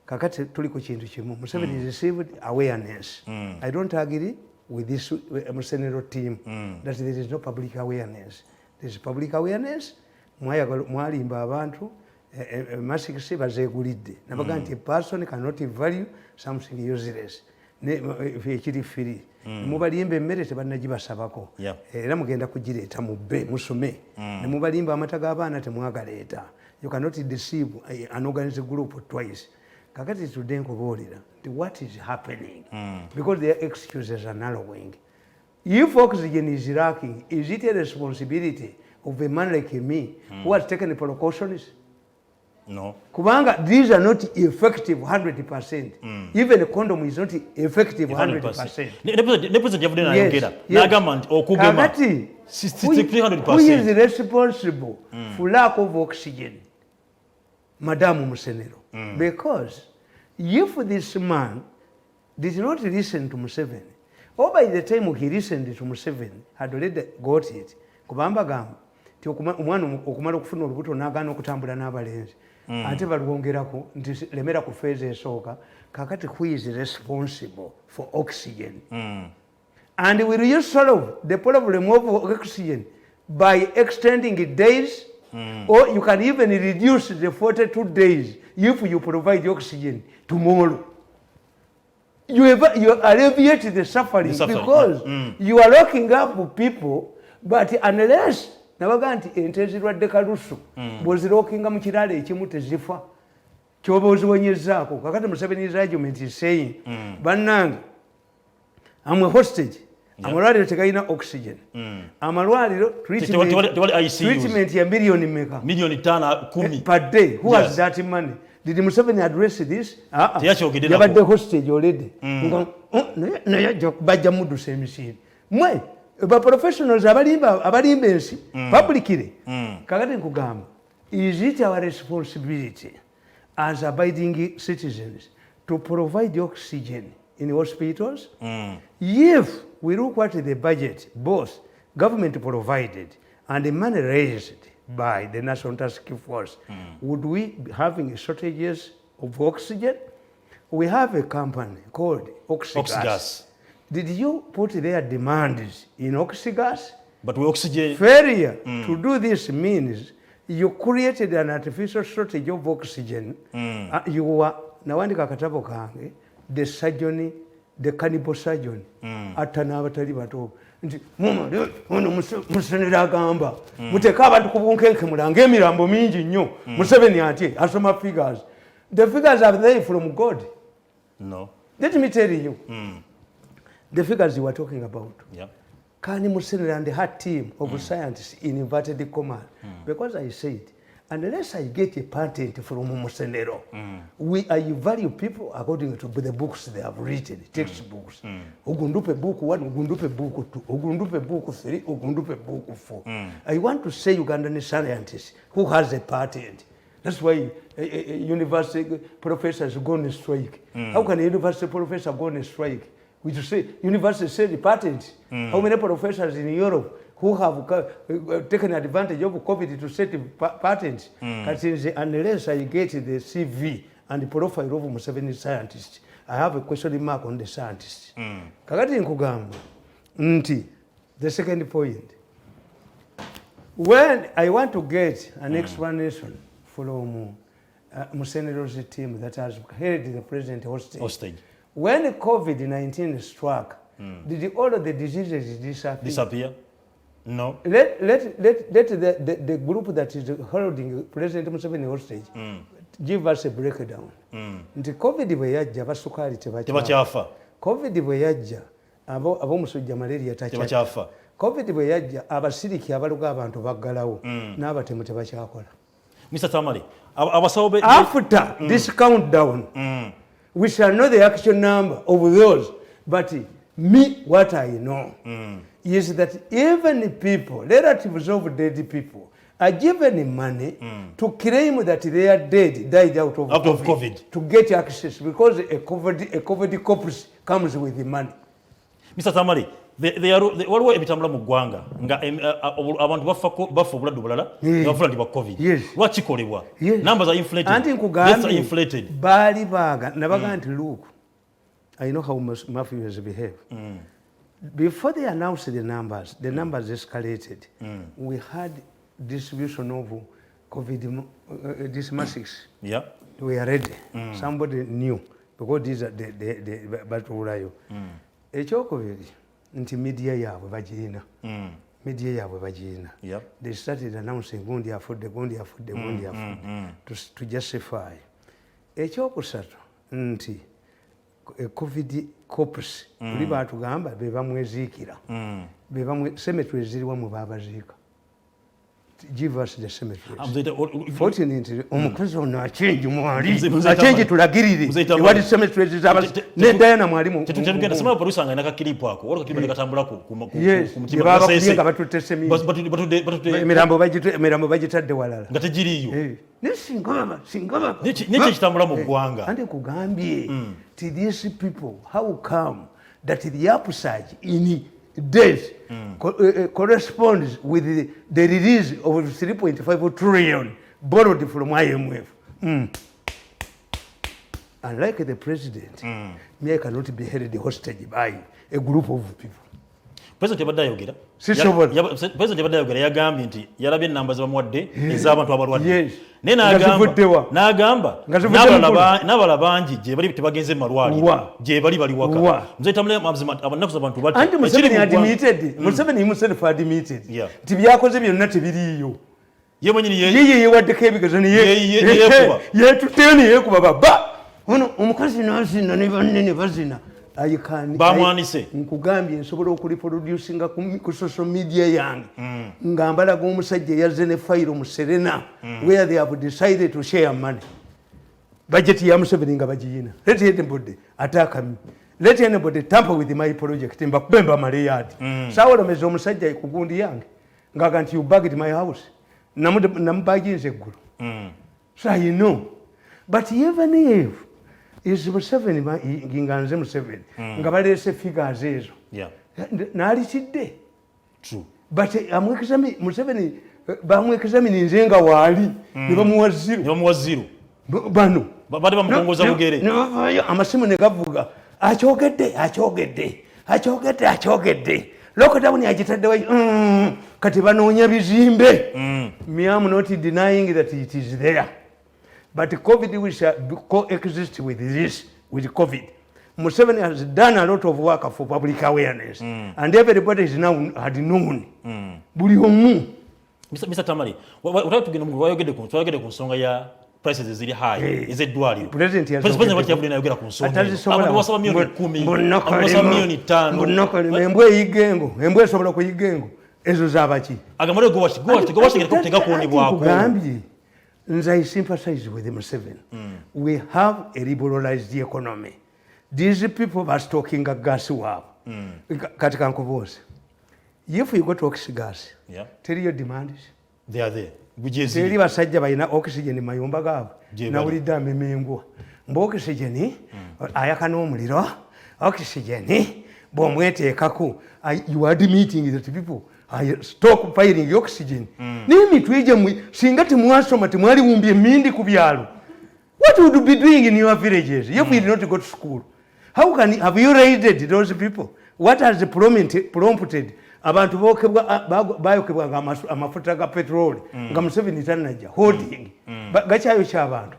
kakati tuli ku kintu kimu. Museveni received awareness. I don't agree with this Senator team that there is no public awareness. There is public awareness. Mwalimba abantu masikisi bazeegulidde nabaga nti a person cannot value something useless ekiri free. Mubalimba emmere tebannagibasabako era mugenda kugireeta mubbe musome ne mubalimba amata g'abaana temwagaleeta. You cannot deceive an organized group twice. Kakati tudde nkubuulira nti what is happening because their excuses are narrowing. If oxygen is lacking, is it a responsibility of a man like me who has taken the precautions? No. Kubanga these are not effective 100%. Even a condom is not effective 100%. Ne president yavudde n'ayogera n'agamba nti okugema 300%. Who is responsible for lack of oxygen? Madam Musenero. Because if this man did not listen to Museveni, or by the time he listened to Museveni, had already got it, kubamba gamba ti omwana okumala okufuna olubuto n'agaana okutambula n'abalenzi ate balwongerako nti lemera ku feeza esooka. Kakati who is responsible for oxygen? And will you solve the problem of oxygen by extending days? Or you can even reduce the 42 days if you provide oxygen tomorrow. You alleviate the suffering because you are locking up people, but unless nabaga nti ente ezirwadde kalusu bw'ozirookinga mu kiraalo ekimu tezifa kyoba oziwonyezaako. Kakati Museveni's argument is saying bannange amwe hostage amalwaliro tegalina oxygen. Amalwaliro treatment ya miliyoni meka? Milioni 5-10 per day. Who has that money? Did Museveni address this? Yabadde hostage already. Naye bajja muddusa emisiri. Mwe ba professionals abalimba ensi publicly. Kakati nkugamba, is it our responsibility as abiding citizens to provide oxygen in hospitals? If we look at the budget, both government provided and the money raised by the National Task Force, would we be having shortages of oxygen? We have a company called Oxygas. Did you put their demands in Oxygas? But we oxygen Failure to do this means you created an artificial shortage of oxygen. You are nawandika akatabo kange the surgeon, the cannibal surgeon atta n'abatali bato nti ono Musenero agamba muteeka abantu ku bunkenke mulange emirambo mingi nnyo. Museveni atye asoma figures. The figures are there from God. No. Let me tell you the figures you were talking about. Can Musenero and her team of scientists in inverted commas, because I said unless I get a patent from Musenero, I value people according to the books they have written, textbooks. Ugundupe book 1, ugundupe book 2, ugundupe book 3, ugundupe book 4. I want to say Ugandan scientist who has a patent. That's why university professors go on strike. How can a university professor go on strike? We just say university said patent. How many professors in Europe who have taken advantage of COVID to set patents? Unless I get the CV and the profile of Museveni scientists, I have a question mark on the scientists. Kakati nkugamba nti the second point. When I want to get an explanation from Musenero's team that has held the president hostage. When COVID-19 struck, did all of the diseases disappear? No. Let the group that is holding President Museveni hostage give us a breakdown. Nti COVID bwe yajja basukali tebakyafa. COVID bwe yajja abomusujja malaria tebakyafa. COVID bwe yajja abasiriki abaluga abantu baggalawo n'abatemu tebakyakola. Mr. Tamale, abasawo after this countdown, we shall know the actual number of those. But me, what I know is that even people, relatives of dead people, are given money to claim that their dead died out of COVID to get access because a COVID corpus comes with the money. Mr. Tamale, waliwo ebitambula mu ggwanga nga abantu bafa obulwadde bulala nebafuna nti ba COVID. Lwakikolebwa? Numbers are inflated. Anti nkugambye baali baaga nabaga nti look, I know how mafias behave. Before they announced the numbers escalated. We had distribution of COVID, these masks. Yeah. We are ready. Somebody knew because these are the batulayo. Ekyokubiri nti media yaabwe bagirina. Media yaabwe bagirina. They started announcing gundi afudde to justify. Ekyokusatu nti COVID corpus buli baatugamba be bamweziikira. Be bamwe cemetery ziriwa mu babaziika. Give us the cemeteries. Fortunately, omukozi ono achenji mwali achenji tulagirire wali cemeteries zaba nedayana mwalimu tetugenda sema producer nga nakakilipo ako wali kakilipo katambula ku mutima basese batutese emirambo bagitadde walala nga tegiriyo singaba n'ekyo kitambula mu ggwanga andi kugambye to these people how come that the upsurge in death corresponds with the release of 3.5 trillion borrowed from IMF. Unlike the president, me cannot be held hostage by a group of people. President yabadde ayogera yagambye nti yalabye ennamba zibamuwadde ez'abantu abalwadde naye n'agamba n'abala bangi gye bali tebagenze mu malwaliro gye bali waka Tamale abannaku z'abantu bati anti Museveni himself admitted nti byakoze byonna tebiriiyo ye mwenyini ye yewaddeko ebigezo yeekuba baba ono omukazi n'azina ne banne ne bazina bamwanise nkugambye nsobola okuliproducinga ku social media yange nga mbalaga omusajja yazze ne fayiro mu Serena where they have decided to share money budget ya Museveni nga bagiyina let anybody attack me, let anybody tamper with my project mbakubemba maleyadi saawolemeza omusajja ku gundi yange ngaga nti you bagged my house namubaginze eggulu so I know but even if is Museveni nganze Museveni nga baleese figures ezo n'alikidde but Museveni bamwekizamini nze nga waali ne bamuwa zero bano bade bamukongoza bugere amasimu ne gavuga akyogedde lockdown yagitaddewo kati banoonya bizimbe me am not denying that it is there. But COVID will coexist with this, with COVID. Museveni has done a lot of work for public awareness. And everybody is now had known. Buli omu. Mr. Tamale, wayogedde ku nsonga ya prices ziri high. Is it dual? President yavudde nayogera ku nsonga. Abantu basaba milioni 10, abantu basaba milioni 5. Mbonokole embwe eyigengo, embwe esobola kuyigengo. Ezo zabaki. Agamale go watch kutega kuonibwako. I sympathize with Museveni. We have a liberalized economy. These people are stocking a gas wap. Katika nkubuuza. If you go to oxygen gas, tell your demands. They are there. Teri basajja balina oxygen mayumba gaabo. Nawulidde amemengwa. Mbu oxygen ayaka n'omuliro. Oxygen bw'omweteekako. You are admitting that people stockpiling oxygen. N'emitwe egyemwe singa temwasoma temwaliwumbye emindi ku byalo. What would you be doing in your villages if you did not go to school? Have you raided those people? What has prompted abantu bayokebwa amafuta ga petrol nga Museveni tanajja holding gakyayo ky'abantu?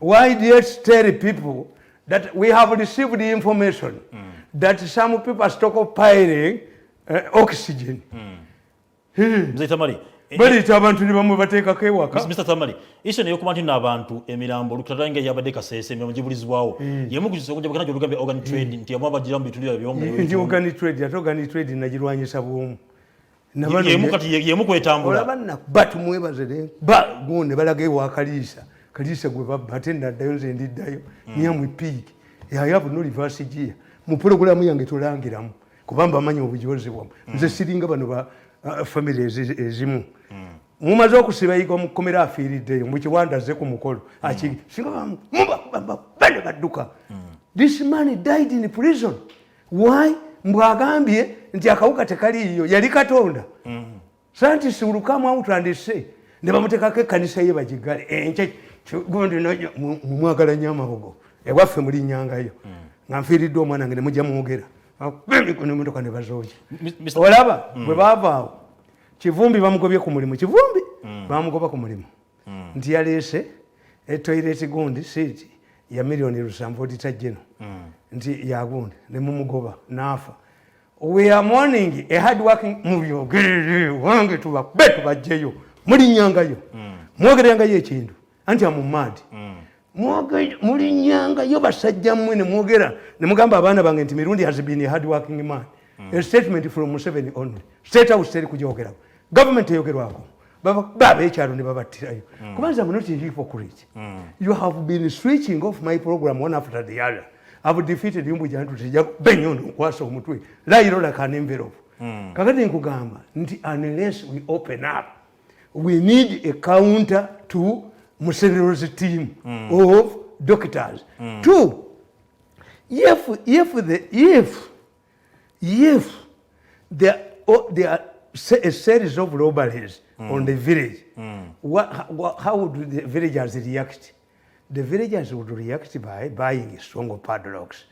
Why do you tell people that we have received the information that some people are stockpiling oxygen? Mzee Tamale, balita abantu ne bamwe bateekako ewaka. Mr. Tamale, isho neyokuba nti n'abantu emirambo lukutatalinga yabadde kasese emirimu gibulizibwawo yemu kukisobola kujja bakana gyolugambe organ trade nti yamu abagira mu bitundu by'omu nti organ trade ate organ trade nagirwanyisa bwomu yemu kwetambula olaba but mwebaze gonde balaga ewa kaliisa gwe babba ate naddayo nze ndiddayo nyamwipiiki yayabu no reverse gear mu pulogulaamu yange tulangiramu kubamba amanyi obujozi bwamu nze siringa bano ba family ezimu mumaze okusiba yiga omukomera afiiriddeyo mukiwandaze ku mukolo singa bane badduka. This man died in prison. Why? Mbwagambye nti akawuka tekaliiyo yali Katonda. Scientists will come out and say ne bamuteekako ekkanisa ye bagigale enkye gundi mumwagala nnyo amabogo ewaffe muli nnyangayo nga nfiiridde omwana nge ne mujja mwogera emmotoka ne bazooja. Olaba bwe baavaawo Kivumbi bamugobye ku mulimu. Kivumbi bamugoba ku mulimu nti yaleese etoilet gundi siiti ya $7,000,000 otajjeno nti yagundi ne mumugoba n'afa. We are mourning a hard working mubyogere wange tubajjeyo muli nnyangayo mwogerengayo ekintu anti amumadi muli nnyangayo basajja mmwe ne mwogera ne mugamba abaana bange nti Mirundi has been a hard working man. A statement from Museveni only. State House teri kujogerako. Government eyogerwako baba ekyalo ne babattirayo. Kubanza I'm not a hypocrite. You have been switching off my program one after the other. I've defeated Embuga nti tujja benyondo nkwasa omutwe layiro like an envelope. Kakati nkugamba nti unless we open up we need a counter to Musevero's team of doctors. Two, if there are a series of robberies on the village, how would the villagers react? The villagers would react by buying strong padlocks.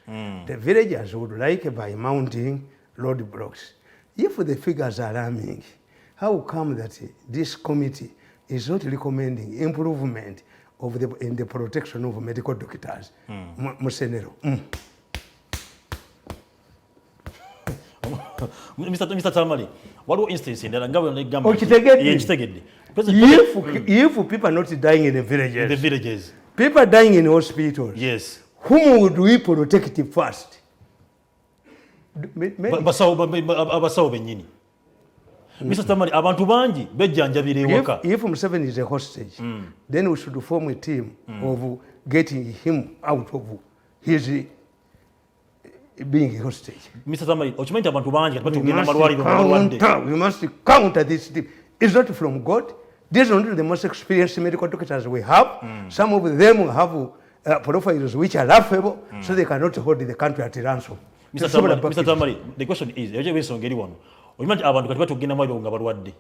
The villagers would like by mounting roadblocks. If the figures are alarming, how come that this committee is not recommending improvement of in the protection of medical doctors? Musenero. Mr. Tamale, what instance in the government? If people are not dying in the villages, people are dying in hospitals. Yes. Whom would we protect first? Mr. Tamale, abantu bangi bejjanjabira ewaka. If Museveni is a hostage, then we should form a team of getting him out of his being a hostage. Mr. Tamale, okimanyi abantu bangi batugenda malwaliro malwadde. We must counter this team. It's not from God. These are not the most experienced medical doctors we have. Some of them have profiles which are laughable, so they cannot hold the country at ransom. Mr. Tamale, the question is, okimanyi abantu kati batugenda malwaliro nga balwadde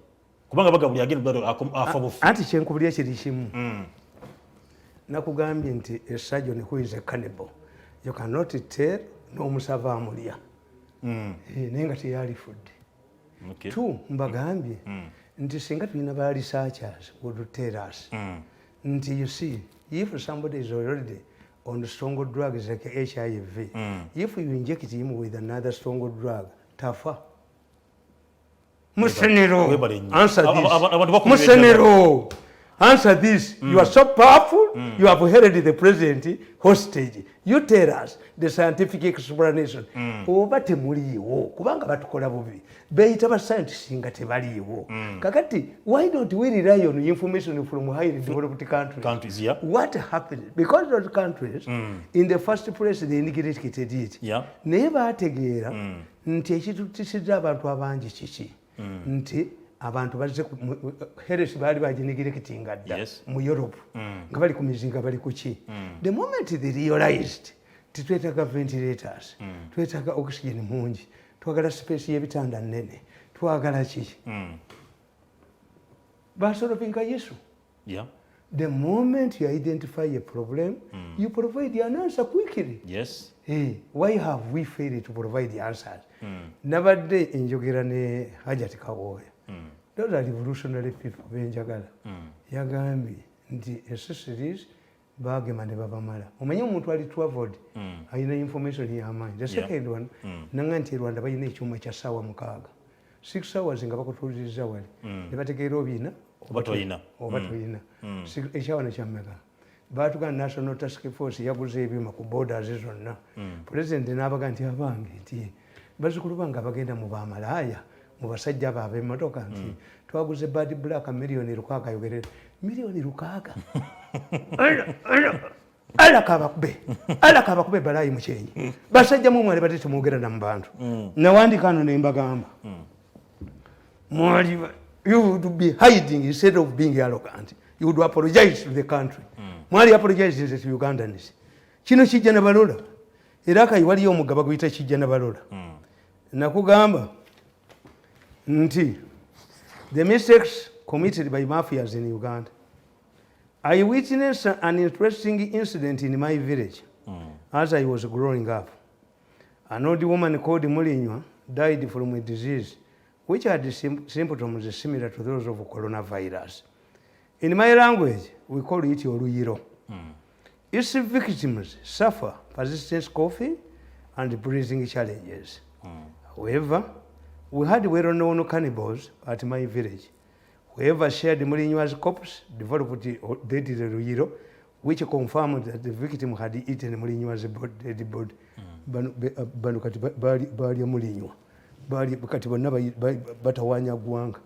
kubanga bagabulira agenda afa bufu. Anti kyenkubulira kiri kimu. Nakugambye nti a surgeon who is a cannibal, you cannot tell n'omusava amulya naye nga teyalifudde. Two, mbagambye nti singa tulina ba researchers would tell us nti you see if somebody is already on strong drugs like HIV, if you inject him with another strong drug, tafa. Musenero, answer this. Musenero, answer this. You are so powerful, you have held the president hostage. You tell us the scientific explanation. Oba temuliiwo kubanga batukola bubi. Beeyita ba scientists nga tebaliiwo. Kakati, why don't we rely on information from highly developed countries? Yeah. What happened? Because those countries, in the first place, they integrated it. Yeah. Naye baategeera nti ekitutisizza abantu abangi kiki. Nti abantu bazze Harris baali baginigirekitinga dda mu Europe nga bali ku mizinga bali ku ki. The moment they realized titwetaaga ventilators, twetaaga oxygen mungi, twagala space y'ebitanda nnene, twagala ki, basolvinga Yesu. The moment you identify a problem, you provide the answer quickly. Yes. Hey, why have we failed to provide the answers? Nabadde enjogera ne Hajati Kawoya. Those are revolutionary people benjagala. Yagambye nti accessories bagema ne babamala. Omanyi omuntu ali traveled ayina information y'amaanyi. The second one, nanga nti Rwanda bayina ekyuma kya ssaawa 6. 6 hours nga bakutuuliriza wali. Ne bategeera obiina oba toyina. Ekyawa nekyammeka. Baatugana National Task Force yaguze ebyuma ku borders zonna. President n'abaga nti abange nti bazzukulu bange abagenda mu bamalaaya mu basajja baabwe emmotoka nti twaguze bad black $6,000,000 ayogerera $6,000,000. Alakabakube balaayi mukyenyi. Basajja mu mwali badde temwogera na mu bantu. Nawandika ano ne mbagamba. Mwali You would be hiding instead of being arrogant. You would apologize to the country. Mwali apologizes to Ugandans. Kino kijja na balola. Era kay waliyo omugaba guyita kijja na balola. Nakugamba nti the mistakes committed by mafias in Uganda. I witnessed an interesting incident in my village as I was growing up. An old woman called Mulinywa died from a disease which had symptoms similar to those of coronavirus. In my language, we call it Oluyiro. Its victims suffer persistent coughing and breathing challenges. However, we had well-known cannibals at my village. Whoever shared Mulinywa's corpse developed deadly Oluyiro, which confirmed that the victim had eaten Mulinywa's dead body. Bano kati balya Mulinywa. Kati bonna batawanya gwanga.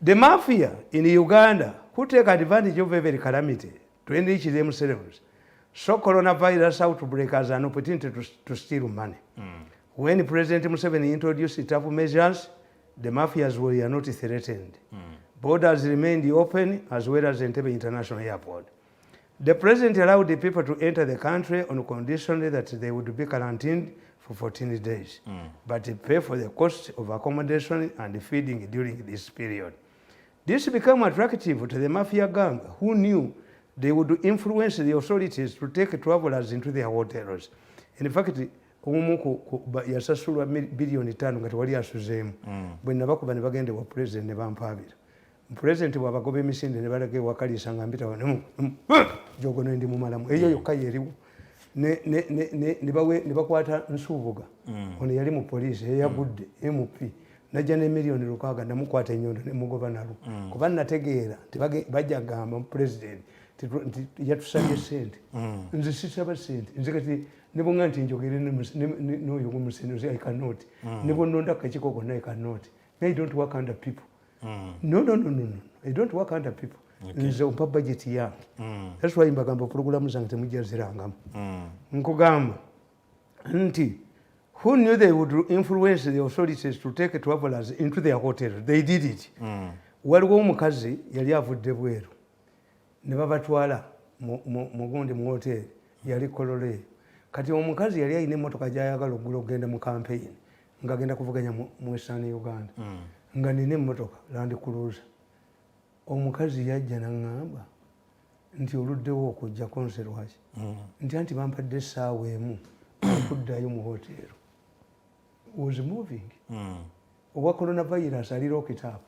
The mafia in Uganda who take advantage of every calamity to enrich themselves saw coronavirus outbreak as an opportunity to steal money. When President Museveni introduced tough measures, the mafias were not threatened. Borders remained open as well as Entebbe International Airport. The president allowed the people to enter the country on condition that they would be quarantined for 14 days, but pay for the cost of accommodation and feeding during this period. This became attractive to the mafia gang, who knew they would influence the authorities to take travelers into their hotels. In fact, yasasulwa bilioni 5 nga tewali asuzeemu. Bwe nabakuba ne bagenda wa president ne bampaabira. President bw'abagoba emisinde ne balage wakaliisa nga mpita wano jogono ndi mumalamu eyo yokka yeriwo ne bakwata Nsubuga ono yali mu poliisi eyagudde MP najja ne miliyoni 6 namukwata enyondo ne mugoba nalo kuba nategeera bajja gamba president yatusabye sente nze sisaba sente nze kati ne bonga nti njogere n'oyo gumusenze I cannot ne bonnonda akakiko konna I cannot. I don't work under people. No. I don't work under people. Nze umpa budget yange. That's why mbagamba programu zange temujja zirangamu. Nkugamba nti who knew they would influence the authorities to take travelers into their hotels. They did it. Waliwo omukazi yali avudde bweru ne babatwala mu gundi mu hotel yali kolole. Kati omukazi yali ayina emmotoka gy'ayagala okugenda mu campaign ng'agenda kuvuganya mu Western Uganda. Nga nina emmotoka Land Cruiser. Omukazi yajja n'aŋŋamba nti oluddewo okujjako nse lwaki nti anti bampadde essaawa emu okuddayo mu hoteero. Was moving. Owa coronavirus ali rocketap.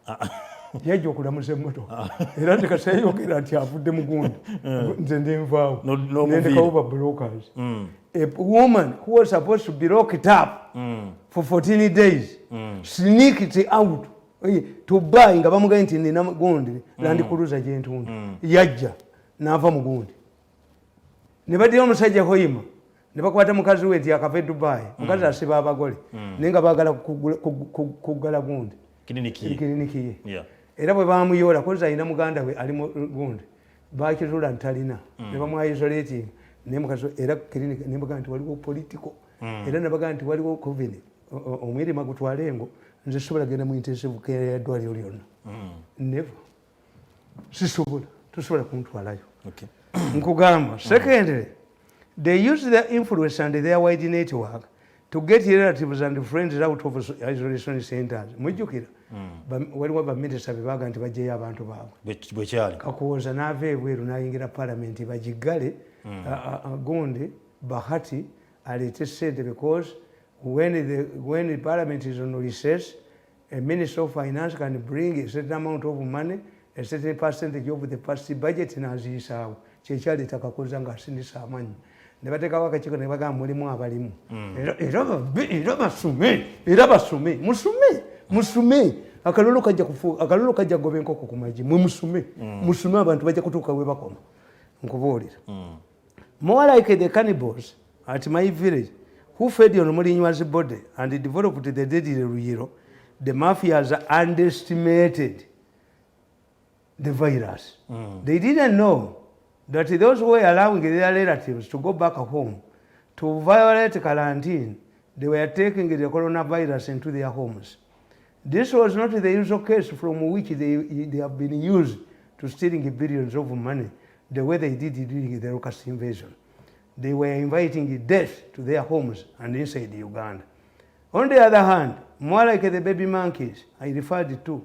Yajja okulamusa emmotoka era nti kati yayogera nti avudde mu gundi nze ndenvaawo nendekawo ba brokers. A woman who was supposed to be locked up for 14 days sneaked out to buy nga bamugaye nti nina gundi Land Cruiser gyentunda yajja n'ava mu gundi ne badira omusajja hoyima ne bakwata mukazi we nti akava e Dubai mukazi asiba abagole naye nga baagala kuggala gundi kiriniki ye era bwe bamuyoola kozi alina muganda we ali mu gundi bakizula ntalina ne bamwaisoleting naye mukazi era kiriniki ne bagamba nti waliwo political era ne bagamba nti waliwo covid omwirima gutwalengo nze sobola genda mu intensive care ya ddwaliro lyonna never sisobola tosobola kuntwalayo. Nkugamba secondly they use their influence and their wide network to get relatives and friends out of isolation centers. Mujjukira waliwo baminisita be baaga nti bajjeyo abantu baabwe bwekyali Kakuwoza n'ava ebweru n'ayingira palamenti bagiggale gundi Bahati aleete ssente because when the parliament is on recess, a minister of finance can bring a certain amount of money, a certain percentage of the past budget n'aziyisaawo kyekyaleeta Kakoza ng'asindisa amanyi ne bateekawo akakiiko ne bagamba mulimu abalimu era basume musume akalulu kajja kugoba enkoko ku magi mwe musume abantu bajja kutuuka we bakoma. Nkubuulira more like the cannibals at my village who fed on Mulinywa's body and developed the deadly Oluyiro, the mafias underestimated the virus. They didn't know that those who were allowing their relatives to go back home to violate quarantine, they were taking the coronavirus into their homes. This was not the usual case from which they have been used to stealing billions of money, the way they did during the locust invasion. They were inviting death to their homes and inside Uganda. On the other hand, more like the baby monkeys I referred to,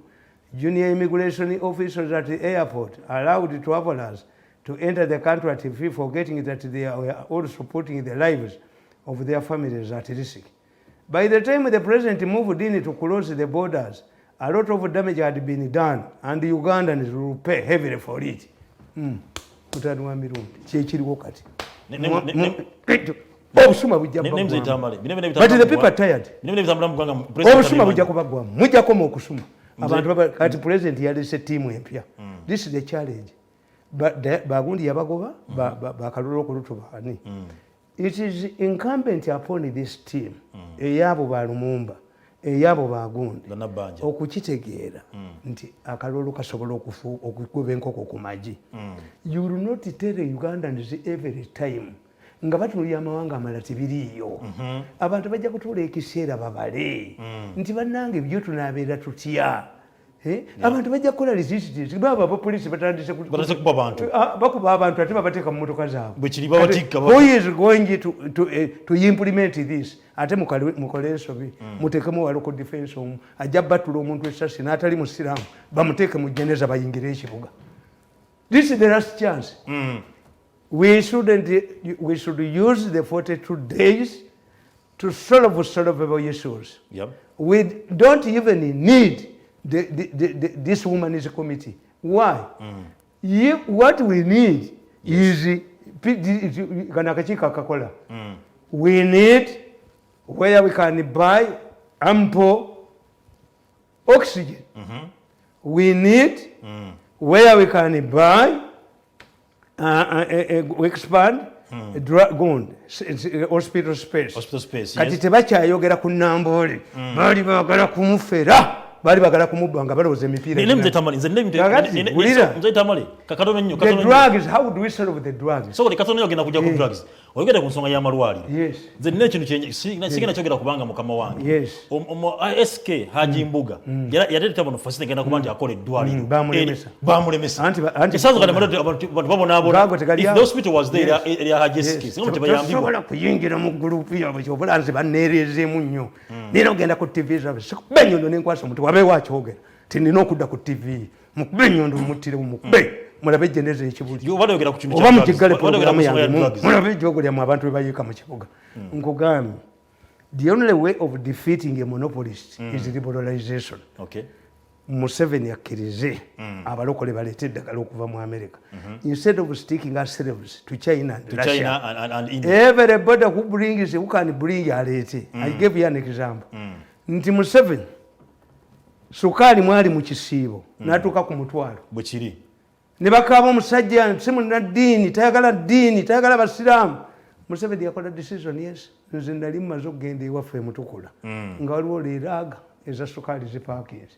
junior immigration officers at the airport allowed travelers to enter the country at free, forgetting that they were also putting the lives of their families at risk. By the time the president moved in to close the borders, a lot of damage had been done, and the Ugandans will pay heavily for it. Mutanwa Mirundi, kyekiriwo kati. Obusuma bujja kubagwamu. But the people are tired. Obusuma bujja kubagwamu. Mujja koma okusuma. Abantu kati president yalese team empya. This is the challenge. But bagundi yabagoba bakalula okulutuba ani. It is incumbent upon this team, eyabo balumumba, eyabo bagundi, okukitegeera nti akalulu kasobola okukuba enkoko ku magi. You will not tell the Ugandans every time nga batuulira amawanga amalala tebiriiyo. Abantu bajja kutuula ekiseera babale nti bannange byo tunaabeera tutya. Abantu bajja kukola resistance. Baba police batandise kuba abantu. Bakuba abantu ate babateeka mu motoka zaabwe. Bwe kiri babatikka. Who is going to implement this? Ate mukole ensobi. Muteekemu wa local defense omu. Ajja batula omuntu essasi n'atali musiraamu. Bamuteeke mu jeneza bayingire ekibuga. This is the last chance. We should use the 42 days to solve solvable issues. Yep. We don't even need this women's committee. Why? What we need is we need where we can buy ample oxygen. We need where we can buy expand hospital space. Hospital space. Kati tebakyayogera ku Nambole. Bali baagala kumufera. Bali bagala kumubanga balowooza emipiira. The drugs, how do we solve the drugs? So the katono yogenda kujja ku drugs. Oyogera ku nsonga y'amalwaliro. Yes. Nze nina ekintu sigenda kyogera kubanga mukama wange. Yes. SK Haji Embuga yateeta bano fasite ngenda kuba nti akola eddwaliro. Bamulemesa. Esanzo kati abantu babona abona. If the hospital was there area Haji SK. Singa tebayambibwa. Tosobola kuyingira mu gurupu yabwe kyobulanzi banneereezeemu nnyo. Nina ogenda ku TV zaabwe. Sikube ennyondo n'enkwasa omuntu wabeewo akyogera. Ti nina okudda ku TV. Mukube ennyondo mumuttire mukube. Mulabe jeneza ekibuli. Oba oyogera ku kintu kya mukigale programu yange. Mulabe egyogolyamu abantu bebayiika mu kibuga. Nkugambye, the only way of defeating a monopolist is liberalization. Okay. Museveni akkirize abalokole baleete eddagala okuva mu America. Instead of sticking ourselves to China and Russia, and India. Everybody who can bring aleete. I gave you an example. Nti Museveni sukaali mwali mu kisiibo n'atuuka ku mutwalo. Bwe kiri. Ne bakaaba omusajja si munnaddiini, tayagala basiraamu. Museveni yakola decision, yes, nze nali mmaze okugenda ewaffe Mutukula nga waliwo leeraaga eza sukaali zipaakinzi.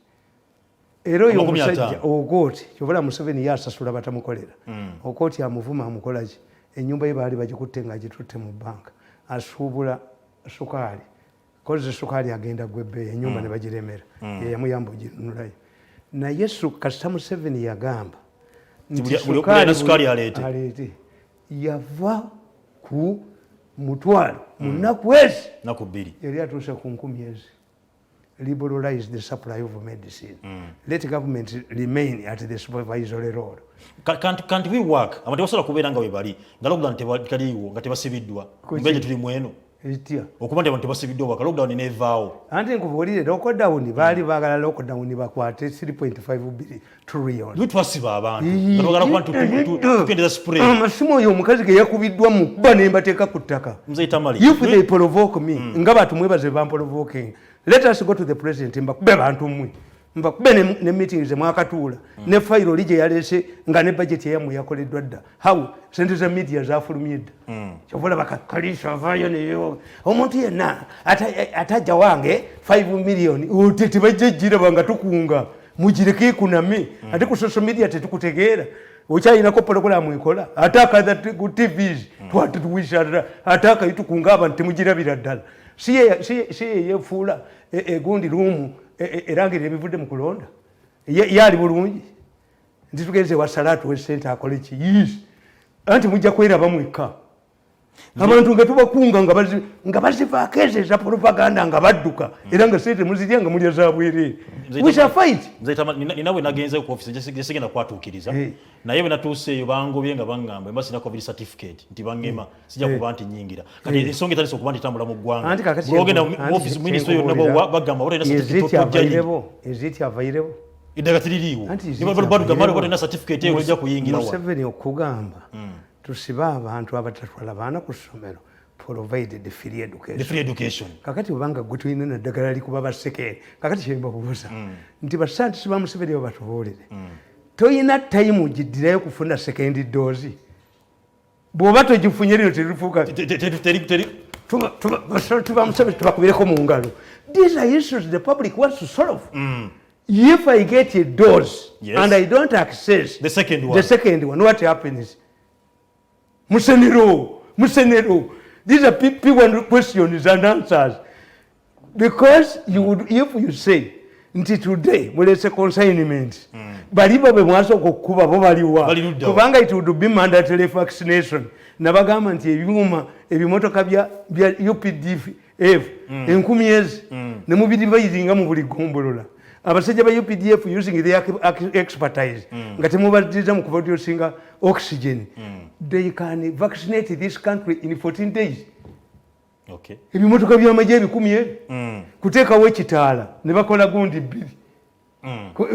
Era oyo omusajja Okooti kyobala Museveni yasasula batamukolera. Okooti amuvuma amukola ki? Ennyumba ye baali bagikutte ng'agitutte mu bbanka asuubula sukaali. Koze sukaali agenda gwebbeeyi ennyumba ne bagiremera. Ye yamuyamba oginunulayo. Naye kasita Museveni yagamba sukaali aleete yava ku mutwalo mu nnaku ezi nnaku bbiri yali atuuse ku 10 ezi. Liberalize the supply of medicine. Let government remain at the supervisory role. Can't we work? Abantu basobola kubeera nga bwe bali nga lockdown tebaliiwo nga tebasibiddwa mbeje tuli mweno okuba nti abantu tebasibiddwa waka lockdown neevaawo. Anti nkubuulire lockdown baali baagala lockdown bakwate 3.5 trillion. Twasiba abantu nga twagala kuba tukendeza spray. Amasimu oyo omukazi ge yakubiddwa mu kuba ne mbateeka ku ttaka. Mzee Tamale. If they provoke me nga batumwebaze bamprovoking. Let us go to the president mbakube bantu mmwe. Mbakube ne meetings mwakatuula ne file lije yalese nga ne budget yamu yakoleddwa dda. How sente za media zafulumye dda. Kyovola bakakalisha avayo neyo. Omuntu yenna atajja wange 5 million utete bajjira banga tukunga mujireke kunami ate ku social media tetukutegeera. Okyayinako programu ekola ataka ku TVs twatuwishara ataka itukunga abantu temugirabira ddala. Si yefuula egundi ruumu erangira ebivudde mu kulonda yali bulungi nti tugenze wa Salatu w'essente akole ki anti mujja kweraba mwekka abantu nga tubakunga nga bazivaako ezo eza propaganda nga badduka era nga sente muzirya nga mulya za bwereere we shall fight. Nina bwe nagenze ku office gyesigenda kwatuukiriza naye bwe natuuseeyo bangobye nga baŋŋamba emba sina covid certificate nti baŋŋema sijja kuba nti nyingira kati ensonga etandise okuba nti tambula mu ggwanga bwogenda mu office ministry yonna bagamba balina eziti avairebo eddaga tiririiwo badugamba balina certificate eyo ojja kuyingira wa Museveni okugamba tusibe abantu abatatwala baana ku ssomero provided free education. Kakati obanga gwe tulina naddagala likuba basekere kakati kyemba kubuuza nti basantisi ba Museveni babatubuulire toyina tayimu giddirayo kufuna second dose bw'oba togifunye lino terifuuka tuba Museveni tubakubireko mu ngalo. These are issues the public wants to solve. If I get a dose and I don't access the second one, what happens? Musenero. These are people questions and answers. Because if you say, until today, mulese consignment, baliba be mwaso okukuba bo baliwa. Kubanga it would be mandatory vaccination. Nabagamba nti ebimotoka bya UPDF enkumi ezi ne mubiri bayizinga mu buli gombolola. Abasajja ba UPDF using their expertise nga temubaddiza mu kuproducinga oxygen they can vaccinate this country in 14 days. Okay. Ebimotoka by'amagye ebikumi kuteekawo ekitaala ne bakola gundi bbiri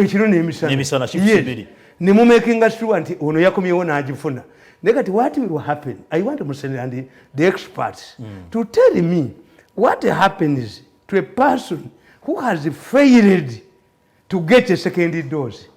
ekiro n'emisana ne mumakinga sure nti ono yakomyewo n'agifuna. Negati what will happen? I want Museveni and the experts to tell me what happens to a person who has failed to get a second dose.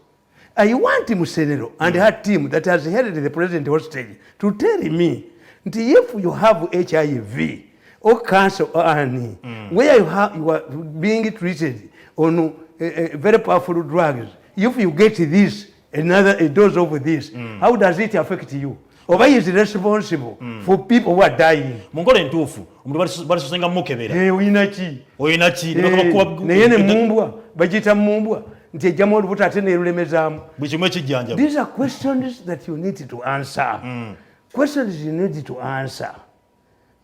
I want Museveni and her team that has held the president hostage to tell me that if you have HIV or cancer or any, where you are being treated on very powerful drugs, if you get this, a dose of this, how does it affect you? Or why is responsible for people who are dying? Mungole ntuufu omuntu balisosenga mukebera oyina ki naye ne mumbwa bagiyita mumbwa nti ejjamu olubuto ate neerulemezaamu buli kimu ekijjanjaba. These are questions that you need to answer. Questions you need to answer.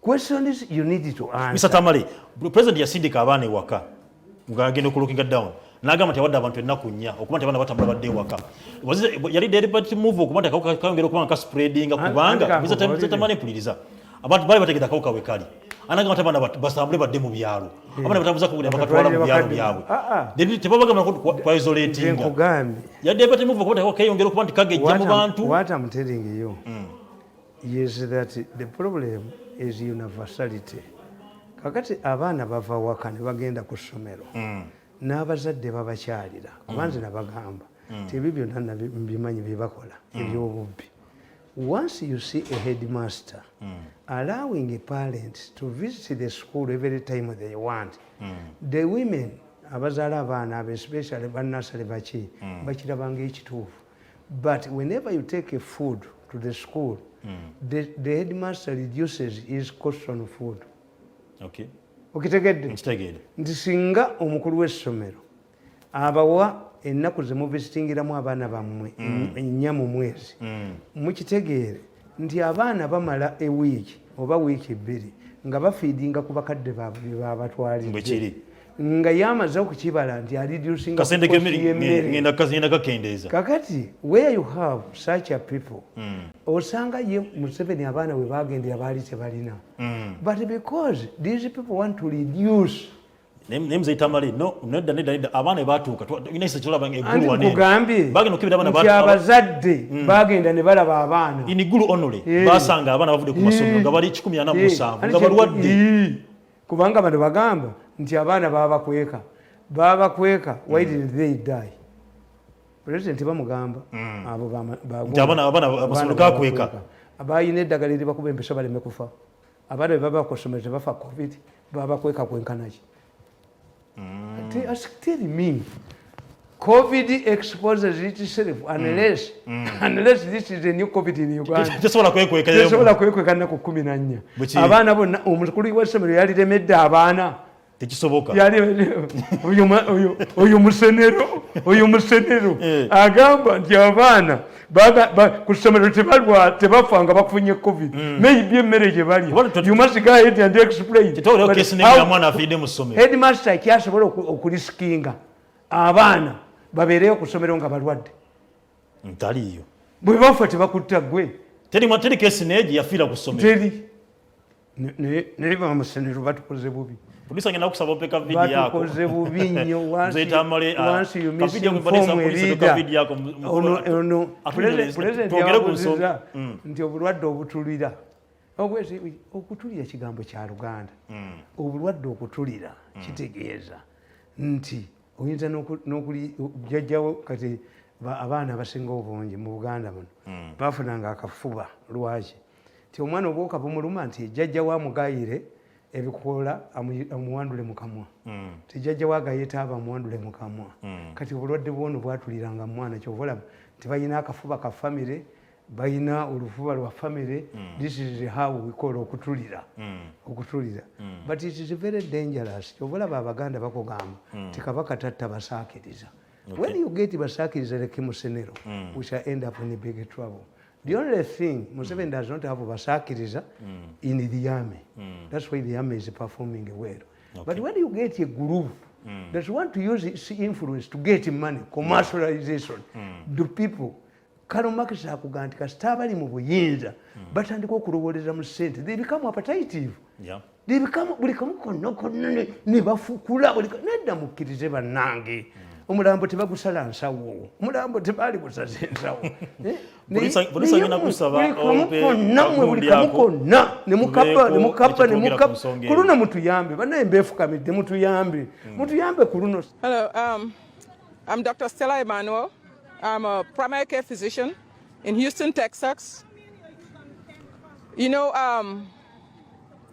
Questions you need to answer. Mr. Tamale, President yasindika abaana ewaka ng'agenda okulookinga down n'agamba nti awadde abantu ennaku nnya okuba nti abaana batambula badde ewaka. Yali deliberate move okuba nti akawuka kayongera okuba nga kaspreadinga kubanga Mr. Tamale mpuliriza abantu bali bategedde akawuka we kali anagamba nti abaana basambule badde mu byalo abaana batambuza kugenda bakatwala mu byalo byabwe tebabagamba kwa isolatinga yali deliberate move okuba nti akawuka kayongera okuba nti kagejja mu bantu. What I'm telling you is that the problem is universality. Kakati abaana bava waka ne bagenda ku ssomero n'abazadde babakyalira kubanze nabagamba ti ebyo byonna mbimanyi bye bakola ebyobubbi. Once you see a headmaster allowing a parent to visit the school every time they want, the women abazaala abaana abo especially bannasale baki bakirabanga ekituufu. But whenever you take a food to the school, the headmaster reduces his cost on food. Okay. Okitegedde nti singa omukulu w'essomero abawa ennaku ze muvisitingiramu abaana bammwe ennya mu mwezi mukitegeere nti abaana bamala ewiiki oba wiiki bbiri nga bafiidinga ku bakadde baabwe bye babatwalidde nga yamaze okukibala nti aliducinga kakati where you have such a people osanga ye Museveni abaana we bagendera baali tebalina but because these people want to reduce Nemze Tamale nedda abaana batuuka inayise kiraba ngegulu wane kugambye bagenda okibira abaana batu abazadde bagenda ne balaba abaana inigulu onole basanga abaana bavudde ku masomero nga bali 147 nga balwadde kubanga bano bagamba nti abaana babakweka why did they die? President bamugamba abo abaana amasomero gakweka abayina eddagala eri bakuba empisa baleme kufa abaana bebaba ku ssomero tebafa covid babakweka kwenkanaki. Tell me, COVID exposes itself unless this is a new COVID in Uganda. Tesobola kwekweka nnaku 14. Abaana bonna omukulu w'essomero yaliremedde abaana tekisoboka oyo musenero agamba nti abaana ku ssomero tebafa nga bafunye covid maybe emmere gye balya you must go ahead and explain headmaster kyasobola okulisikinga abaana babeereyo ku ssomero nga balwadde ntaliyo bwe bafa tebakutta gwe teri kesi neegi yafiira ku ssomero naye bamusenero batukoze bubi polisi agenda kusaba opeka video yako batukoze bubi nnyo once you misinform a leader ono president yabuziza nti obulwadde obutulira okutulira kigambo kya Luganda obulwadde okutulira kitegeeza nti oyinza jjajjawo kati abaana abasinga obungi mu Buganda muno bafunanga akafuba lwaki ti omwana obwoka bumuluma nti jjajja wamugayire ebikoola amuwandule mu kamwa tijjajja wagayita aba amuwandule mu kamwa kati obulwadde bwono bwatuliranga mu mwana kyobalaba tebalina akafuba ka famire balina olufuba lwa famire this is how we call okutulira but it is very dangerous kyobalaba abaganda bakugamba tikabaka tatta basaakiriza when you get basaakiriza leke musenero we shall end up in a big trouble. The only thing, Museveni does not have Basakiriza in the army. That's why the army is performing well. Okay. But when you get a group that want to use its influence to get money, commercialization, the people, Karumakisa Kuganti, Kastabali Mubuyinza, but and Kokuroweza Musent, they become appetitive. Yeah. They become never Fukula, Nedamukitizeva Nangi. Umulambo tebagusala nsawo umulambo tebali gusaza nsawo polisi agenda kusaba nemukapa kuluna mutuyambe banaye mbefukamidde mutuyambe kuluno. Hello, I'm Dr. Stella Emmanuel. I'm a primary care physician in Houston, Texas. You know, I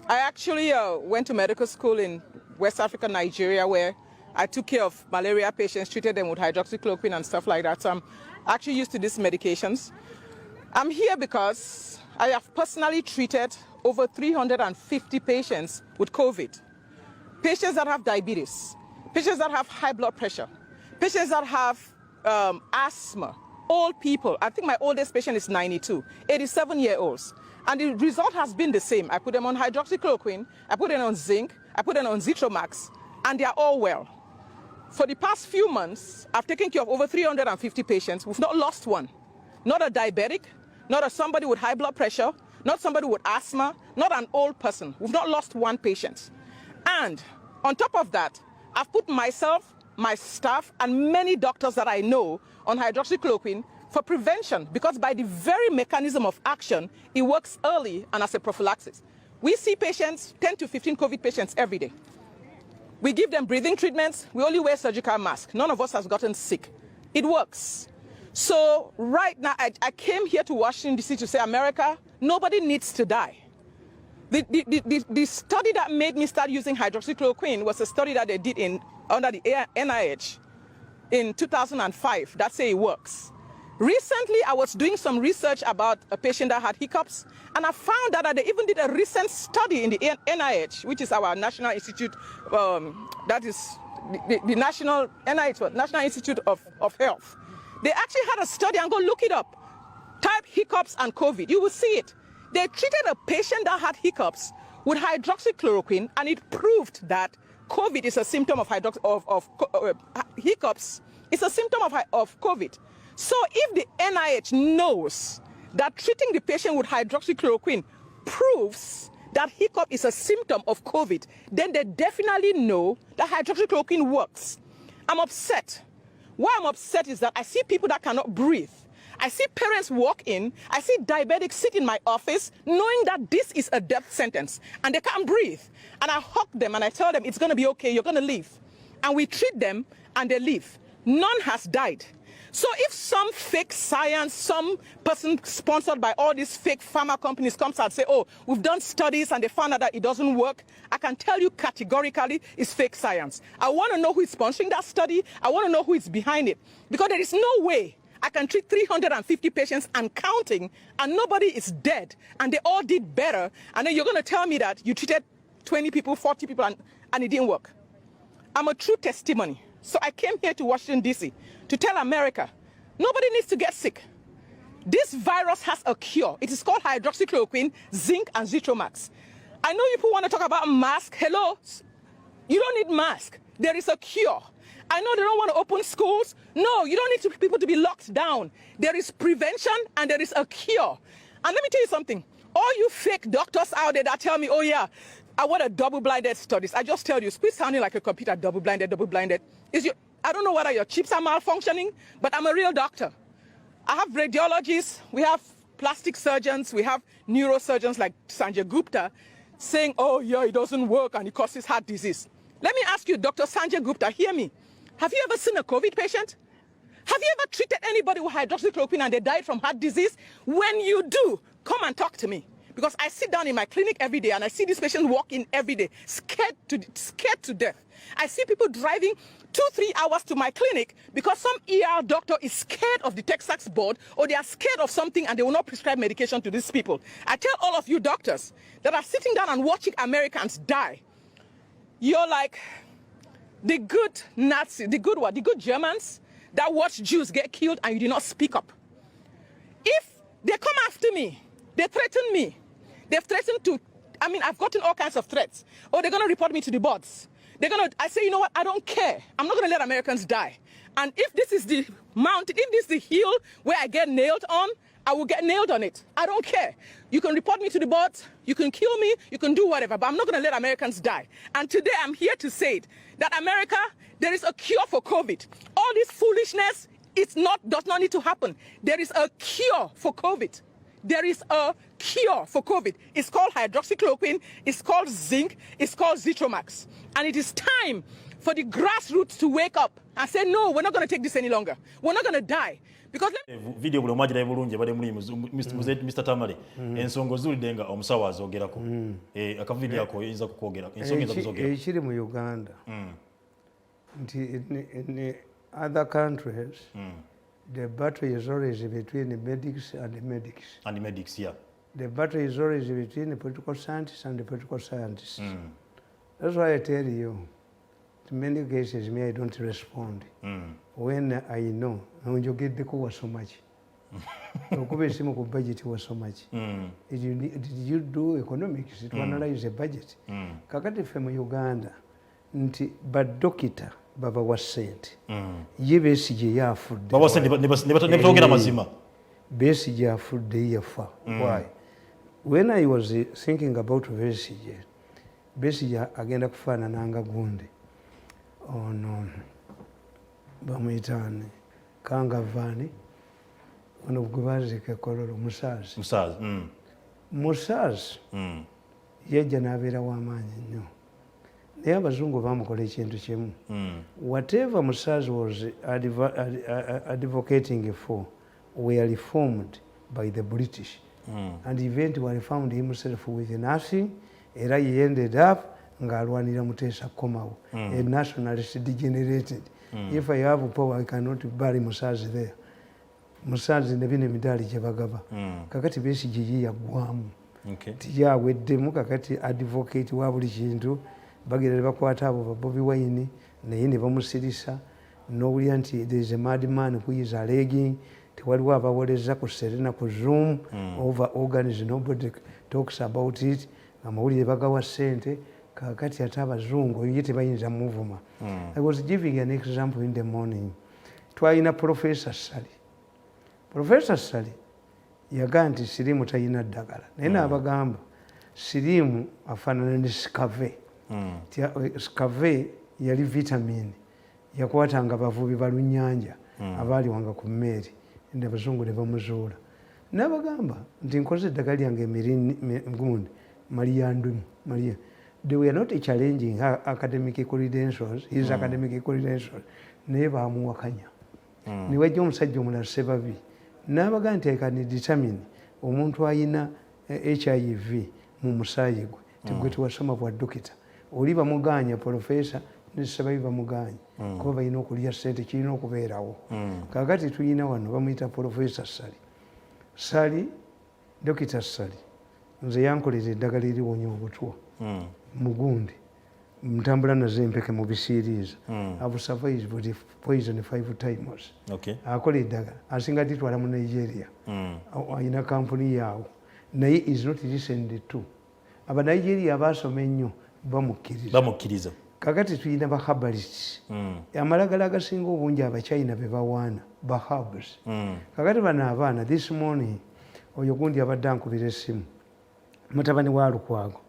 actually went to medical school in West Africa, Nigeria, where I took care of malaria patients, treated them with hydroxychloroquine and stuff like that. So I'm actually used to these medications. I'm here because I have personally treated over 350 patients with COVID. Patients that have diabetes, patients that have high blood pressure, patients that have asthma, old people. I think my oldest patient is 92, 87-year-olds. And the result has been the same. I put them on hydroxychloroquine, I put them on zinc, I put them on Zitromax, and they are all well. For the past few months, I've taken care of over 350 patients. We've not lost one. Not a diabetic, not a somebody with high blood pressure, not somebody with asthma, not an old person. We've not lost one patient. And on top of that, I've put myself, my staff, and many doctors that I know on hydroxychloroquine for prevention, because by the very mechanism of action, it works early and as a prophylaxis. We see patients, 10 to 15 COVID patients every day. We give them breathing treatments. We only wear surgical masks. None of us has gotten sick. It works. So right now, I came here to Washington, D.C. to say, America, nobody needs to die. The study that made me start using hydroxychloroquine was a study that they did under the NIH in 2005 that say it works. Recently, I was doing some research about a patient that had hiccups, and I found that they even did a recent study in the NIH, which is our National Institute, that is the National NIH, National Institute of Health. They actually had a study, and go look it up. Type hiccups and COVID, you will see it. They treated a patient that had hiccups with hydroxychloroquine, and it proved that COVID is a symptom of hiccups. It's a symptom of COVID. So if the NIH knows that treating the patient with hydroxychloroquine proves that hiccup is a symptom of COVID, then they definitely know that hydroxychloroquine works. I'm upset. Why I'm upset is that I see people that cannot breathe. I see parents walk in, I see diabetics sit in my office knowing that this is a death sentence and they can't breathe. And I hug them and I tell them it's going to be okay, you're going to live. And we treat them and they live. None has died. So if some fake science, some person sponsored by all these fake pharma companies comes out and say, oh, we've done studies and they found out that it doesn't work, I can tell you categorically it's fake science. I want to know who is sponsoring that study. I want to know who is behind it. Because there is no way I can treat 350 patients and counting and nobody is dead and they all did better. And then you're going to tell me that you treated 20 people, 40 people and it didn't work. I'm a true testimony. So I came here to Washington, D.C. to tell America, nobody needs to get sick. This virus has a cure. It is called hydroxychloroquine, zinc, and Zitromax. I know people want to talk about mask. Hello? You don't need mask. There is a cure. I know they don't want to open schools. No, you don't need people to be locked down. There is prevention and there is a cure. And let me tell you something. All you fake doctors out there that tell me, oh yeah, I want a double-blinded studies. I just tell you, quit sounding like a computer, double-blinded. I don't know whether your chips are malfunctioning, but I'm a real doctor. I have radiologists, we have plastic surgeons, we have neurosurgeons like Sanjay Gupta saying, oh yeah, it doesn't work and it causes heart disease. Let me ask you, Dr. Sanjay Gupta, hear me. Have you ever seen a COVID patient? Have you ever treated anybody with hydroxychloroquine and they died from heart disease? When you do, come and talk to me. Because I sit down in my clinic every day and I see these patients walk in every day, scared to death. I see people driving 2-3 hours to my clinic because some ER doctor is scared of the Texas board or they are scared of something and they will not prescribe medication to these people. I tell all of you doctors that are sitting down and watching Americans die, you're like the good Nazi, the good Germans that watch Jews get killed and you did not speak up. If they come after me, they threaten me. They've threatened to, I've gotten all kinds of threats. Oh, they're going to report me to the boards. I say, you know what, I don't care. I'm not going to let Americans die. And if this is the mountain, if this is the hill where I get nailed on, I will get nailed on it. I don't care. You can report me to the boards, you can kill me, you can do whatever, but I'm not going to let Americans die. And today I'm here to say it, that America, there is a cure for COVID. All this foolishness, does not need to happen. There is a cure for COVID. There is a cure for COVID. It's called hydroxychloroquine, it's called zinc, it's called Zitromax. And it is time for the grassroots to wake up and say, no, we're not going to take this any longer. We're not going to die. Because video buli omwagira bulungi bade muli Mr. Tamale ensongo zulidenga omusawa azogerako akavideo ako yiza kukogera ensongo za kuzogera ekiri mu Uganda nti in other countries the battle is always between the medics and the medics. And the medics, yeah. The battle is always between the political scientists and the political scientists. That's why I tell you, in many cases, I don't respond. When I know, when you get the cover so much, the budget was so much. Did you do economics to analyze the budget? Kakati from Uganda, but dokita baba was sent. Ye besije ya food. Baba sent nebatogera mazima. Besije ya food de yafa. Why? When I was thinking about besije agenda kufana nanga gundi. Oh no. Bamwitane kanga vani ono kubazi ke kololo musazi. Musazi. Yeja nabera wamanyi nnyo. Naye abazungu bamukola ekintu kimu. Whatever Musazi was advocating for were reformed by the British. And eventually found himself with nothing. Era he ended up ng'alwanira Mutesa Komawo, a nationalist degenerated. If I have power, I cannot bury Musazi there. Musazi nebine midali gye bagaba. Kakati Besigye ye yaggwamu. Tiyaweddemu kakati advocate wa buli kintu. Bagenda bakwata abo Bobi Wine naye ne bamusirisa n'owulira nti there is a madman who is alleging tewaliwo abawoleza ku Serena ku Zoom over organs, nobody talks about it. Amawulire bagawa ssente kakati ate abazungu ye tebayinza muvuma. I was giving an example in the morning. Twalina Professor Sally. Professor Sally yagaa nti siriimu talina ddagala naye n'abagamba siriimu afaanana ne Scave. Scave yali vitamin yakwatanga bavubi balunyanja abaali wanga ku mmeri n'abazungu ne bamuzuula n'abagamba nti nkoze eddagala lyange gundi Mariandumu Maria. They were not challenging her academic credentials, his academic credentials. Naye baamuwakanya. Ne wajja omusajja omulala Ssebabi n'abaga nti I can determine omuntu ayina HIV mu musaayi gwe tegwe tewasoma bwa dokita. Oli bamuganya Professor ne Ssebabi bamuganya kuba balina okulya ssente kirina okubeerawo. Kaakati tulina wano bamuyita Professor Sally, Dokita Sally nze yankolera eddagala eriwonya obutwa mugundi mtambula nazo empeke mu bisiiriiza. I've survived with poison 5 times. Akola eddagala asinga litwala mu Nigeria. Ayina kampuni yaawo naye is not listened to. Aba Nigeria abaasoma ennyo bamukkiriza. Kakati tuyina bahabalists. Amalagala agasinga obungi abachina be bawaana bahabs. Kakati bano abaana this morning oyo gundi abadde ankubira essimu mutabani wa Lukwago.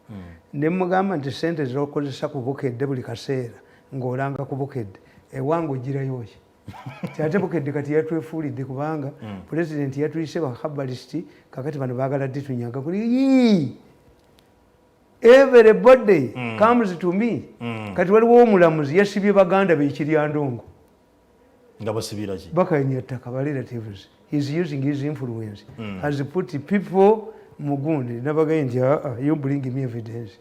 Ne mugamba nti sente z'okozesa ku bukedde buli kaseera ng'olanga ku bukedde ewange ogirayo ki? Kyate bukedde kati yatwefuulidde kubanga pulezidenti yatuyise bahabalisti kakati bano baagala ddi tunyaga kuli everybody comes to me. Kati waliwo omulamuzi yasibye baganda be Kiryandongo nga basibira ki bakanya ttaka ba relatives. He's using his influence has put people mugundi nabagaye nti you bring me evidence.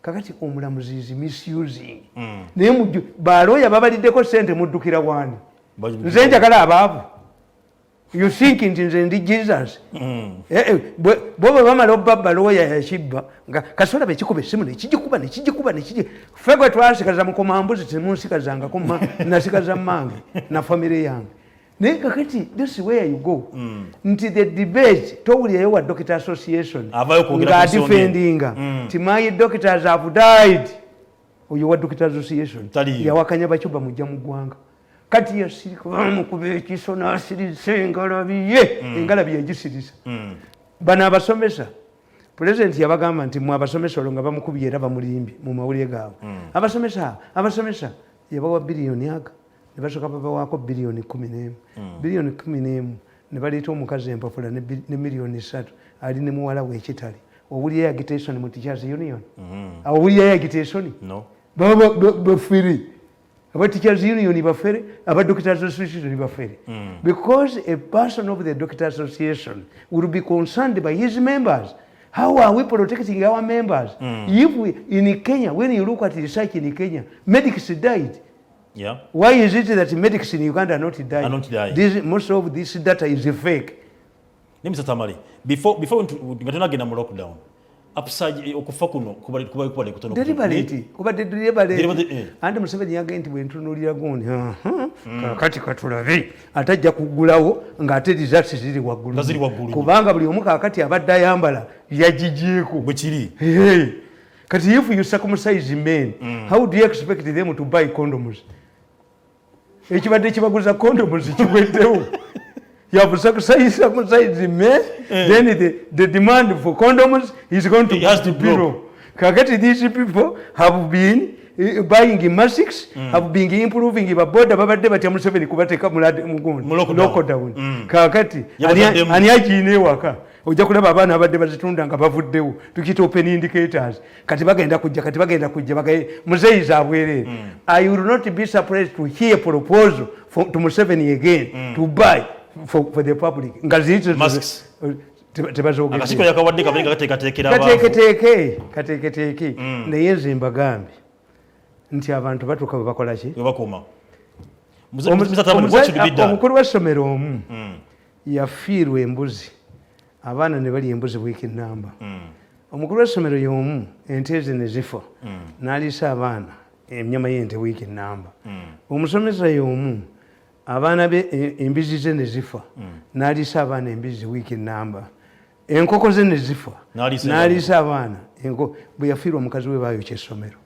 Kakati omulamuzi is misusing naye baloya babaliddeko sente muddukira wani nze njagala abaavu. You think nti ndi Jesus? Boba bamala obba baloya yakibba nga kasola bekikuba essimu nekigikuba ffe gwe twasikaza mukomambuzi temunsikazangako nasikaza mmange na famire yange. Naye kakati this is where you go nti the debate towulirayo wa Doctor Association nga defendinga nti my doctors have died. Oyo wa Doctor Association yawakanya bakyuba mujja mu ggwanga. Kati yasirika bamukuba ekiso n'asirise engalabi egisirisa. Bano abasomesa pulezidenti yabagamba nti mwe abasomesa olwo nga bamukubye era bamulimbye mu mawulire gaabwe. Abasomesa yabawa biliyoni aga ne basooka babawaako biliyoni 11. Biliyoni 11 ne baleeta omukazi empapula ne miliyoni 3 ali ne muwala we ekitali. Owulira agitation mu Teachers Union? Owulira agitation? No. Bafiri. Aba Teachers Union bafere, aba Doctors Association bafere. Because a person of the Doctors Association will be concerned by his members. How are we protecting our members? If we, in Kenya, when you look at research in Kenya, medics died. Yeah. Why is it that medics in Uganda are not dying? Most of this data is fake. Mr. Tamale, before we get mu lockdown, upside okufa kuno kubali kutono deliberate kubadde deliberate andi Museveni yagenda nti bwentunulira gundi kati katulabe atajja kugulawo ng'ate results ziri waggulu kubanga buli omu kakati abadde ayambala yagigyeko bwe kiri. Kati if you circumcise men how do you expect them to buy condoms? Ekibadde kibaguza condoms kiweddewo. You have circumcised men, then the demand for condoms is going to be below. These people have been buying masks, have been improving the border, but Museveni kubateka mu lockdown. Kakati ani agiine waka ojja kulaba abaana abadde bazitunda nga bavuddewo tukiyita open indicators kati bagenda kujja muzeeyi zaabwerere. I will not be surprised to hear proposal to Museveni again to buy for the public masks akasiko yakawadde kabenga kateeketeeke naye nze mbagambye nti abantu batuuka bwe bakola ki bakuma. Omukulu w'essomero omu yafiirwa embuzi abaana ne balya embuzi wiiki namba. Omukulu w'essomero y'omu ente ze ne zifa n'aliisa abaana ennyama y'ente wiiki namba. Omusomesa y'omu abaana be embizi ze ne zifa n'aliisa abaana embizi wiiki namba. Enkoko ze ne zifa n'aliisa abaana bwe yafiirwa omukazi we baayokya essomero.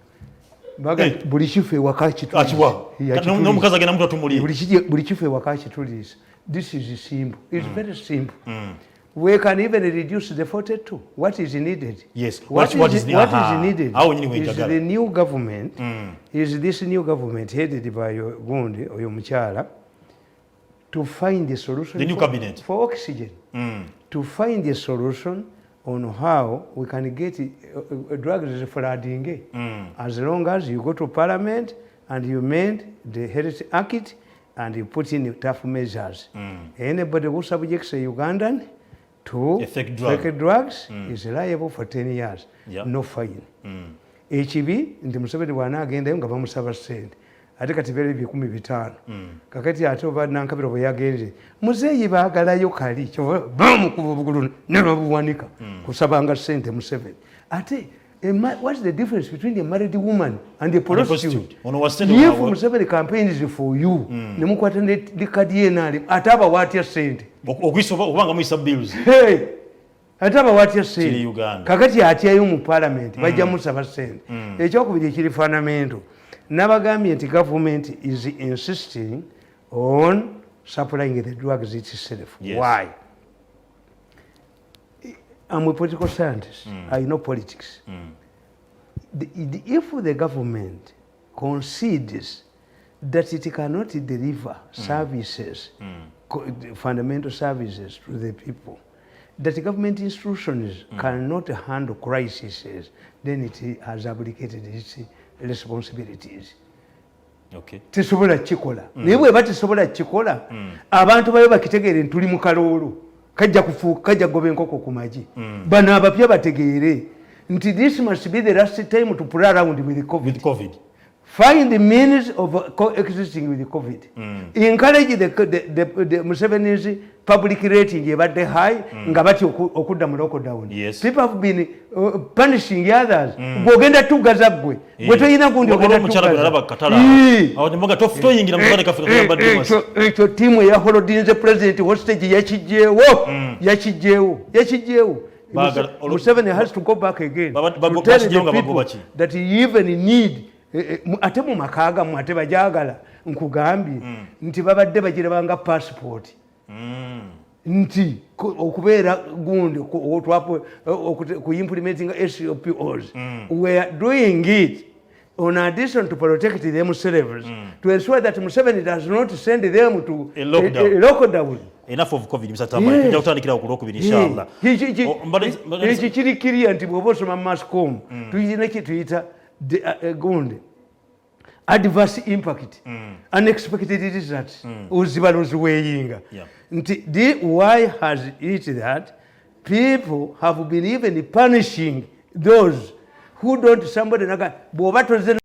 Buli kifo ewaka buli kifo ewaka kituliisa. This is simple. It's very simple. We can even reduce the 42. What is needed? Yes. What is needed is the new government. Is this new government headed by Gundi or Muchala to find a solution? The new cabinet for oxygen. To find a solution on how we can get drugs for Adinge. As long as you go to Parliament and you mend the Health Act and you put in tough measures. Anybody who subjects a Ugandan to fake drugs is liable for 10 years. No fine. HB ndi Museveni bwana agendayo nga bamusaba ssente ate kati bere 15,000 kakati ate oba nankabiro bwe yagenze muzeeyi baagalayo kali bamukuba obugulu ne babuwanika kusabanga ssente Museveni ate What's the difference between a married woman and a prostitute? Ono wasende If wawe. Museveni campaign is for you, nemukwata ne kadi yenali ataba watya sente. Okwisoba obanga muisa bills. Hey, ataba watya sente. Kiri Uganda. Kakati atyayo mu parliament bajja musaba sente. Ekyokubiri kiri fundamental. Nabagambye nti government is insisting on supplying the drugs itself. Yes. Why? I'm a political scientist. I know politics. If the government concedes that it cannot deliver services, fundamental services to the people, that government institutions cannot handle crises, then it has abdicated its responsibilities. Okay. Tesobola kikola. Naye bweba tesobola kikola, abantu bayo bakitegeere ntuli mu kaloolo. Kajja kufuuka kajja goba enkoko ku magi. Bano abapya bategeere nti this must be the last time to play around with COVID. Find the means of coexisting with COVID. Encourage the Museveni's public rating ebadde high nga bati okudda mu lockdown. Yes. People have been punishing others. Bwogenda tugaza gwe. Bwe toyina gundi ogenda tugaza. Awanyamaga toyingira mu kale kafika kabadde mwasi. Ekyo tiimu eya Holodinze president hostage yakijjeewo. Museveni has to go back again to tell the people that he even need ate mu makaaga mu ate bajagala nkugambye nti babadde bagirabanga passport nti okubeera gundi ku implementing SOPs we are doing it on addition to protect themselves to ensure that Museveni does not send them to a lockdown. Enough of COVID, Mr. Tamale. Kujja kutandikira ku Lwokubiri inshallah. Ekyo kiri kiriya nti bw'oba osoma mascom tuyina kye tuyita gundi adverse impact unexpected results ozibalozi weeyinga nti why has it that people have been even punishing those who don't somebody naga bw'oba toze